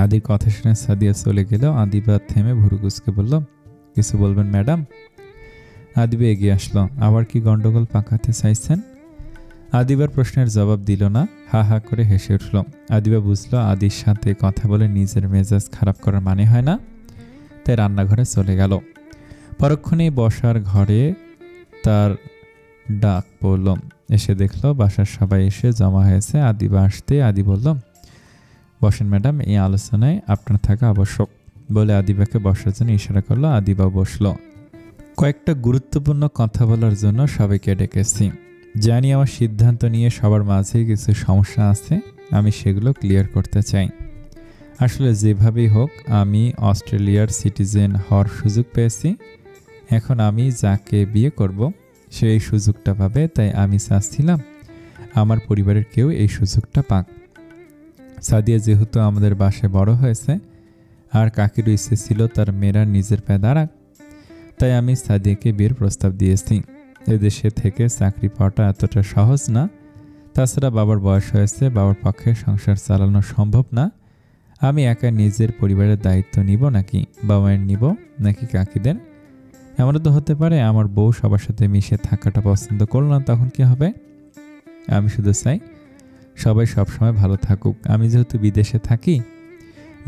আদির কথা শুনে সাদিয়া চলে গেল। আদিবা থেমে ভুরুকুচকে বলল, কিছু বলবেন ম্যাডাম? আদিবা এগিয়ে আসলো। আবার কি গন্ডগোল পাকাতে চাইছেন? আদিবার প্রশ্নের জবাব দিল না, হা হা করে হেসে উঠল। আদিবা বুঝলো আদির সাথে কথা বলে নিজের মেজাজ খারাপ করার মানে হয় না, তাই রান্নাঘরে চলে গেল। পরক্ষণেই বসার ঘরে তার ডাক পড়ল। এসে দেখলো বাসার সবাই এসে জমা হয়েছে। আদিবা আসতে আদি বলল, বসেন ম্যাডাম, এই আলোচনায় আপনার থাকা আবশ্যক, বলে আদিবাকে বসার জন্য ইশারা করলো। আদিবা বসলো। কয়েকটা গুরুত্বপূর্ণ কথা বলার জন্য সবাইকে ডেকেছি। জানি আমার সিদ্ধান্ত নিয়ে সবার মাঝেই কিছু সমস্যা আছে, আমি সেগুলো ক্লিয়ার করতে চাই। আসলে যেভাবেই হোক আমি অস্ট্রেলিয়ার সিটিজেন হওয়ার সুযোগ পেয়েছি। এখন আমি যাকে বিয়ে করব সে এই সুযোগটা পাবে, তাই আমি চাচ্ছিলাম আমার পরিবারের কেউ এই সুযোগটা পাক। সাদিয়া যেহেতু আমাদের বাসায় বড় হয়েছে আর কাকিরও ইচ্ছে ছিল তার মেয়েরা নিজের পায়ে দাঁড়াক, তাই আমি সাদিয়াকে বিয়ের প্রস্তাব দিয়েছি। এদেশে থেকে চাকরি পাওয়াটা এতটা সহজ না, তাছাড়া বাবার বয়স হয়েছে, বাবার পক্ষে সংসার চালানো সম্ভব না। আমি একা নিজের পরিবারের দায়িত্ব নিব নাকি বাবা মায়ের নিব নাকি কাকিদের? এমনও তো হতে পারে আমার বউ সবার সাথে মিশে থাকাটা পছন্দ করল না, তখন কি হবে? আমি শুধু চাই সবাই সবসময় ভালো থাকুক। আমি যেহেতু বিদেশে থাকি,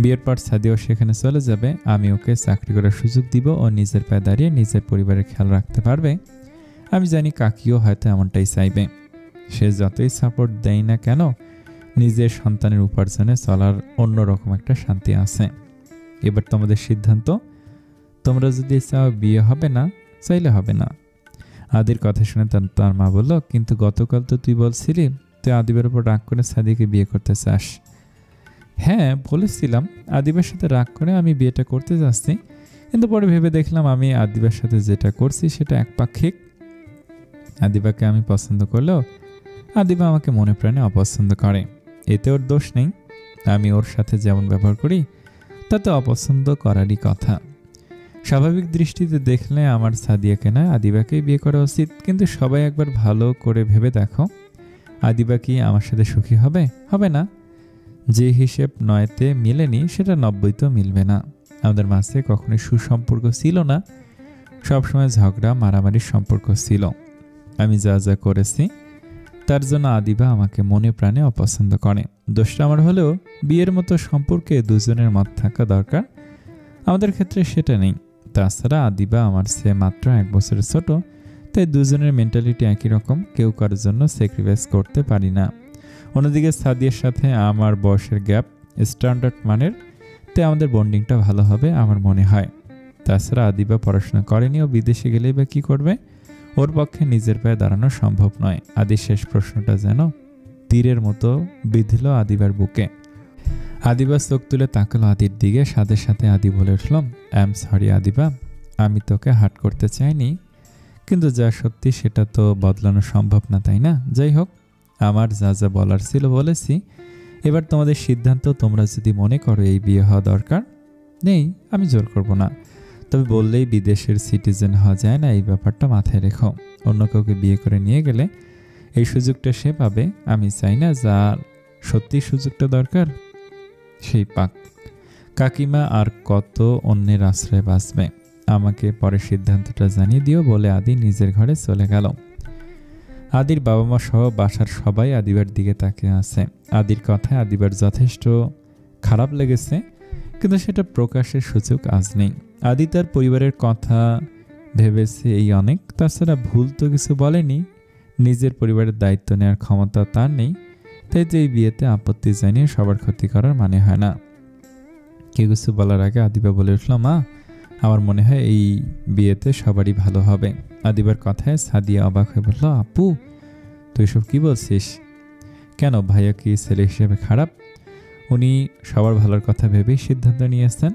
বিয়ের পর সাদিয়াও সেখানে চলে যাবে, আমি ওকে চাকরি করার সুযোগ দিব, ও নিজের পায়ে দাঁড়িয়ে নিজের পরিবারের খেয়াল রাখতে পারবে। আমি জানি কাকিও হয়তো এমনটাই চাইবে। সে যতই সাপোর্ট দেয় না কেন, নিজের সন্তানের উপার্জনে চলার অন্যরকম একটা শান্তি আছে। এবার তোমাদের সিদ্ধান্ত, তোমরা যদি চাও বিয়ে হবে না, চাইলে হবে না। আদির কথা শুনে তার মা বলল, কিন্তু গতকাল তো তুই বলছিলি তুই আদিবের উপর রাগ করে সাদিকে বিয়ে করতে চাস। হ্যাঁ বলেছিলাম, আদিবের সাথে রাগ করে আমি বিয়েটা করতে যাচ্ছি, কিন্তু পরে ভেবে দেখলাম আমি আদিবের সাথে যেটা করছি সেটা একপাক্ষিক। আদিবাকে আমি পছন্দ করলেও আদিবা আমাকে মনে প্রাণে অপছন্দ করে, এতে ওর দোষ নেই। আমি ওর সাথে যেমন ব্যবহার করি তাতে অপছন্দ করারই কথা। স্বাভাবিক দৃষ্টিতে দেখলে আমার সাদিয়াকে না আদিবাকেই বিয়ে করা উচিত, কিন্তু সবাই একবার ভালো করে ভেবে দেখো, আদিবা কি আমার সাথে সুখী হবে? হবে না। যে হিসেব 9তে মিলেনি সেটা 90তেও মিলবে না। আমাদের মাঝে কখনোই সুসম্পর্ক ছিল না, সবসময় ঝগড়া মারামারির সম্পর্ক ছিল। আমি যা যা করেছি তার জন্য আদিবা আমাকে মনে প্রাণে অপছন্দ করে। দোষটা আমার হলেও বিয়ের মতো সম্পর্কে দুজনের মত থাকা দরকার, আমাদের ক্ষেত্রে সেটা নেই। তাছাড়া আদিবা আমার চেয়ে মাত্র 1 বছরের ছোট, তাই দুজনের মেন্টালিটি একই রকম, কেউ কারোর জন্য স্যাক্রিফাইস করতে পারি না। অন্যদিকে সাদিয়ার সাথে আমার বয়সের গ্যাপ স্ট্যান্ডার্ড মানের, তাই আমাদের বন্ডিংটা ভালো হবে আমার মনে হয়। তাছাড়া আদিবা পড়াশোনা করেনি, ও বিদেশে গেলেই বা কী করবে? ওর পক্ষে নিজের পায়ে দাঁড়ানো সম্ভব নয়। আদির শেষ প্রশ্নটা যেন তীরের মতো বিঁধল আদিবার বুকে। আদিবা চোখ তুলে তাকালো আদির দিকে, সাথে সাথে আদি বলে উঠলাম, আই এম সরি আদিবা, আমি তোকে হার্ট করতে চাইনি, কিন্তু যা সত্যি সেটা তো বদলানো সম্ভব না, তাই না? যাই হোক, আমার যা যা বলার ছিল বলেছি, এবার তোমাদের সিদ্ধান্ত। তোমরা যদি মনে করো এই বিয়ে হওয়া দরকার নেই, আমি জোর করব না, তবে বললেই বিদেশের সিটিজেন হওয়া যায় না, এই ব্যাপারটা মাথায় রেখো। অন্য কাউকে বিয়ে করে নিয়ে গেলে এই সুযোগটা সে পাবে। আমি চাই না যার সত্যি সুযোগটা দরকার সেই পাক। কাকিমা আর কত অন্যের আশ্রয়ে বাঁচবে? আমাকে পরে সিদ্ধান্তটা জানিয়ে দিও বলে আদি নিজের ঘরে চলে গেল। আদির বাবা মা সহ বাসার সবাই আদিবার দিকে তাকিয়ে আছে। আদির কথায় আদিবার যথেষ্ট খারাপ লেগেছে, কিন্তু সেটা প্রকাশের সুযোগ আজ নেই। আদি তার পরিবারের কথা ভেবেছে এই অনেক, তাছাড়া ভুল তো কিছু বলেনি, নিজের পরিবারের দায়িত্ব নেওয়ার ক্ষমতা তার নেই, তাই তো এই বিয়েতে আপত্তি জানিয়ে সবার ক্ষতি করার মানে হয় না। কেউ কিছু বলার আগে আদিবা বলে উঠল, মা আমার মনে হয় এই বিয়েতে সবারই ভালো হবে। আদিবার কথায় সাদিয়া অবাক হয়ে বলল, আপু তুই সব কি বলছিস? কেন, ভাইয়া কি ছেলে হিসেবে খারাপ? উনি সবার ভালোর কথা ভেবেই সিদ্ধান্ত নিয়েছেন।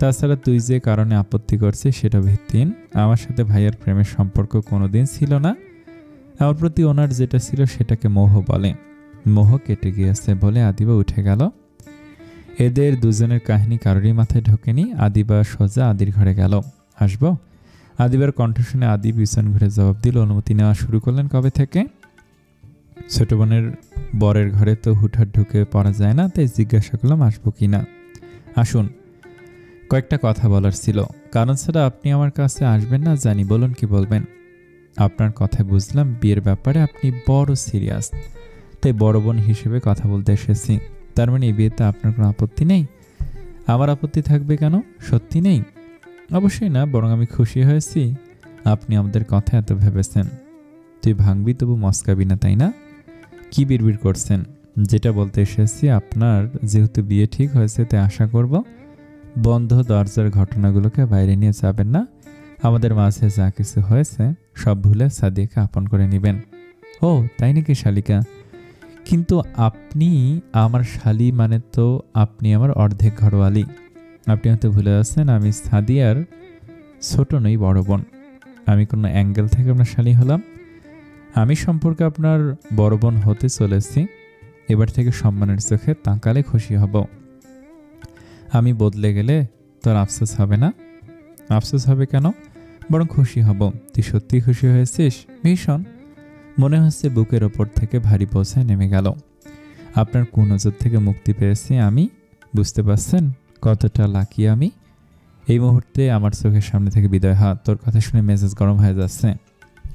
তাছাড়া তুই যে কারণে আপত্তি করছিস সেটা ভিত্তিহীন। আমার সাথে ভাইয়ার প্রেমের সম্পর্ক কোনোদিন ছিল না, আমার প্রতি ওনার যেটা ছিল সেটাকে মোহ বলে। মোহ কেটে গিয়েছে বলে আদিবা উঠে গেল। এদের দুজনের কাহিনী কারোরই মাথায় ঢোকেনি। আদিবা সোজা আদির ঘরে গেল। আসবো? আদিবার কণ্ঠ শুনে আদি পিছন ঘুরে জবাব দিল, অনুমতি নেওয়া শুরু করলেন কবে থেকে? ছোট বোনের বরের ঘরে তো হুটহাট ঢুকে পড়া যায় না, তাই জিজ্ঞাসা করলাম আসবো কি না। আসুন, কয়েকটা কথা বলার ছিল। কারণ ছাড়া আপনি আমার কাছে আসবেন না জানি, বলুন কি বলবেন? আপনার কথায় বুঝলাম বিয়ের ব্যাপারে আপনি বড় সিরিয়াস, তাই বড় বোন হিসেবে কথা বলতে এসেছি। তার মানে এই বিয়েতে আপনার কোনো আপত্তি নেই? আমার আপত্তি থাকবে কেন? সত্যি নেই? অবশ্যই না, বরং আমি খুশি হয়েছি আপনি আমাদের কথা এত ভেবেছেন। তুই ভাঙবি তবু মস্কাবি না, তাই না? কি বিড়বিড় করছেন? যেটা বলতে এসেছি, আপনার যেহেতু বিয়ে ঠিক হয়েছে তাই আশা করব বন্ধ দরজার ঘটনাগুলোকে বাইরে নিয়ে যাবেন না। আমাদের মাঝে যা কিছু হয়েছে সব ভুলে সাদিয়াকে আপন করে নেবেন। ও তাই নাকি শালিকা? কিন্তু আপনি আমার শালি মানে তো আপনি আমার অর্ধেক ঘরওয়ালি। আপনি হয়তো ভুলে যাচ্ছেন আমি সাদিয়ার ছোট নই, বড় বোন। আমি কোনো অ্যাঙ্গেল থেকে আপনার শালি হলাম? আমি সম্পর্কে আপনার বড় বোন হতে চলেছি। এবার থেকে সম্মানের চোখে তাকালে খুশি হব। আমি বদলে গেলে তোর আফসোস হবে না? আফসোস হবে কেন, বরং খুশি হব। তুই সত্যি খুশি হয়েছিস? ভীষণ। মনে হচ্ছে বুকের ওপর থেকে ভারী বোঝায় নেমে গেল। আপনার কুনজর থেকে মুক্তি পেয়েছি আমি। বুঝতে পারছেন কতটা লাকি আমি? এই মুহূর্তে আমার চোখের সামনে থেকে বিদায় হওয়া। তোর কথা শুনে মেজাজ গরম হয়ে যাচ্ছে।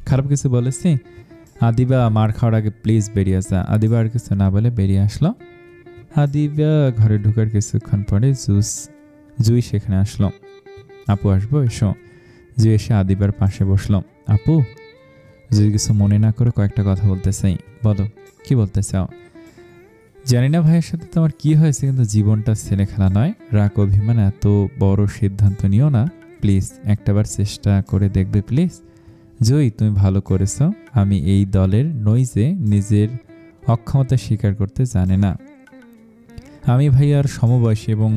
খারাপ কিছু বলেছি? আদিবা মার খাওয়ার আগে প্লিজ বেরিয়ে যা। আদিবা আর কিছু না বলে বেরিয়ে আসলো। আদিবা ঘরে ঢোকার কিছুক্ষণ পরে জুই সেখানে আসলো। আপু আসবো? এসো। জুই এসে আদিবার পাশে বসলো। আপু, জুই কিছু মনে না করে কয়েকটা কথা বলতে চাই। বলো, কি বলতে চাও? জানি না ভাইয়ের সাথে তোমার কি হয়েছে, কিন্তু জীবনটা ছেলে খেলা নয়। রাগ অভিমান এত বড় সিদ্ধান্ত নিও না প্লিজ। একটাবার চেষ্টা করে দেখবে প্লিজ। জুই, তুমি ভালো করেছো। আমি এই দলের নই যে নিজের অক্ষমতা স্বীকার করতে জানে না। আমি ভাইয়ার সমবয়সী এবং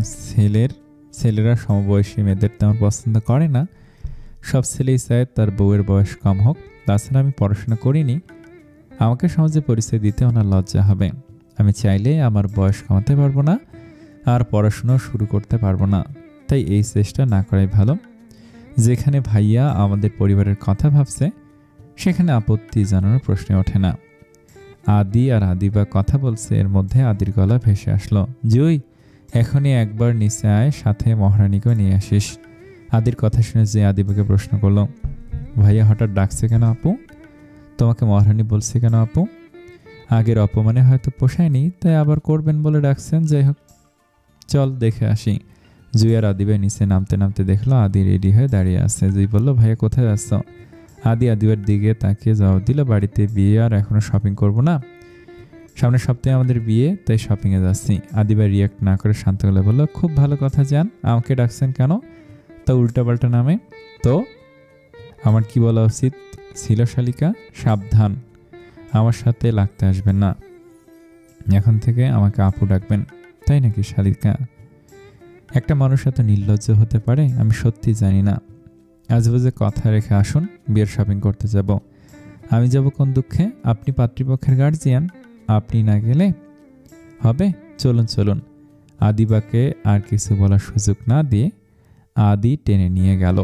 ছেলেরা সমবয়সী মেয়েদের তেমন পছন্দ করে না। সব ছেলেই চায় তার বউয়ের বয়স কম হোক। তাছাড়া আমি পড়াশোনা করিনি। আমাকে সমাজে পরিচয় দিতে ওনার লজ্জা হবে। আমি চাইলে আমার বয়স কমাতে পারবো না, আর পড়াশোনাও শুরু করতে পারবো না। তাই এই চেষ্টা না করাই ভালো। যেখানে ভাইয়া আমাদের পরিবারের কথা ভাবছে সেখানে আপত্তি জানানোর প্রশ্নে ওঠে না। আদি আর আদিবা কথা বলছে, এর মধ্যে আদির গলা ভেসে আসলো। জুই, এখনই একবার নিচে আয়, সাথে মহারানীকেও নিয়ে আসিস। আদির কথা শুনে যে আদিবাকে প্রশ্ন করলো, ভাইয়া হঠাৎ ডাকছে কেন আপু? তোমাকে মহারানী বলছে কেন আপু? আগের অপমানে হয়তো পোষায়নি, তাই আবার করবেন বলে ডাকছেন। যাই হোক, চল দেখে আসি। জুই আর আদিবাই নিচে নামতে নামতে দেখলো আদি রেডি হয়ে দাঁড়িয়ে আছে। জুই বলল, ভাইয়া কোথায় যাচ্ছ? আদি আদিবার দিকে তাকিয়ে জবাব দিল, বাড়িতে বিয়ে, আর এখনো শপিং করব না। সামনের সপ্তাহে আমাদের বিয়ে, তাই শপিংয়ে যাচ্ছি। আদিবা রিয়াক্ট না করে শান্ত গলায় বলল, খুব ভালো কথা যান। আমাকে ডাকছেন কেন? তা উল্টাপাল্টা নামে তো আমার কি বলা উচিত ছিল শালিকা? সাবধান, আমার সাথে লাগতে আসবেন না। এখন থেকে আমাকে আপু ডাকবেন। তাই নাকি শালিকা? একটা মানুষ এত নির্লজ্জ হতে পারে? আমি সত্যি জানি না। আজ বাজে কথা রেখে আসুন, বিয়ের শপিং করতে যাব। আমি যাব কোন দুঃখে? আপনি পাত্রীপক্ষের গার্জিয়ান, আপনি না গেলে হবে? চলুন চলুন। আদিবাকে আর কিছু বলার সুযোগ না দিয়ে আদি টেনে নিয়ে গেল।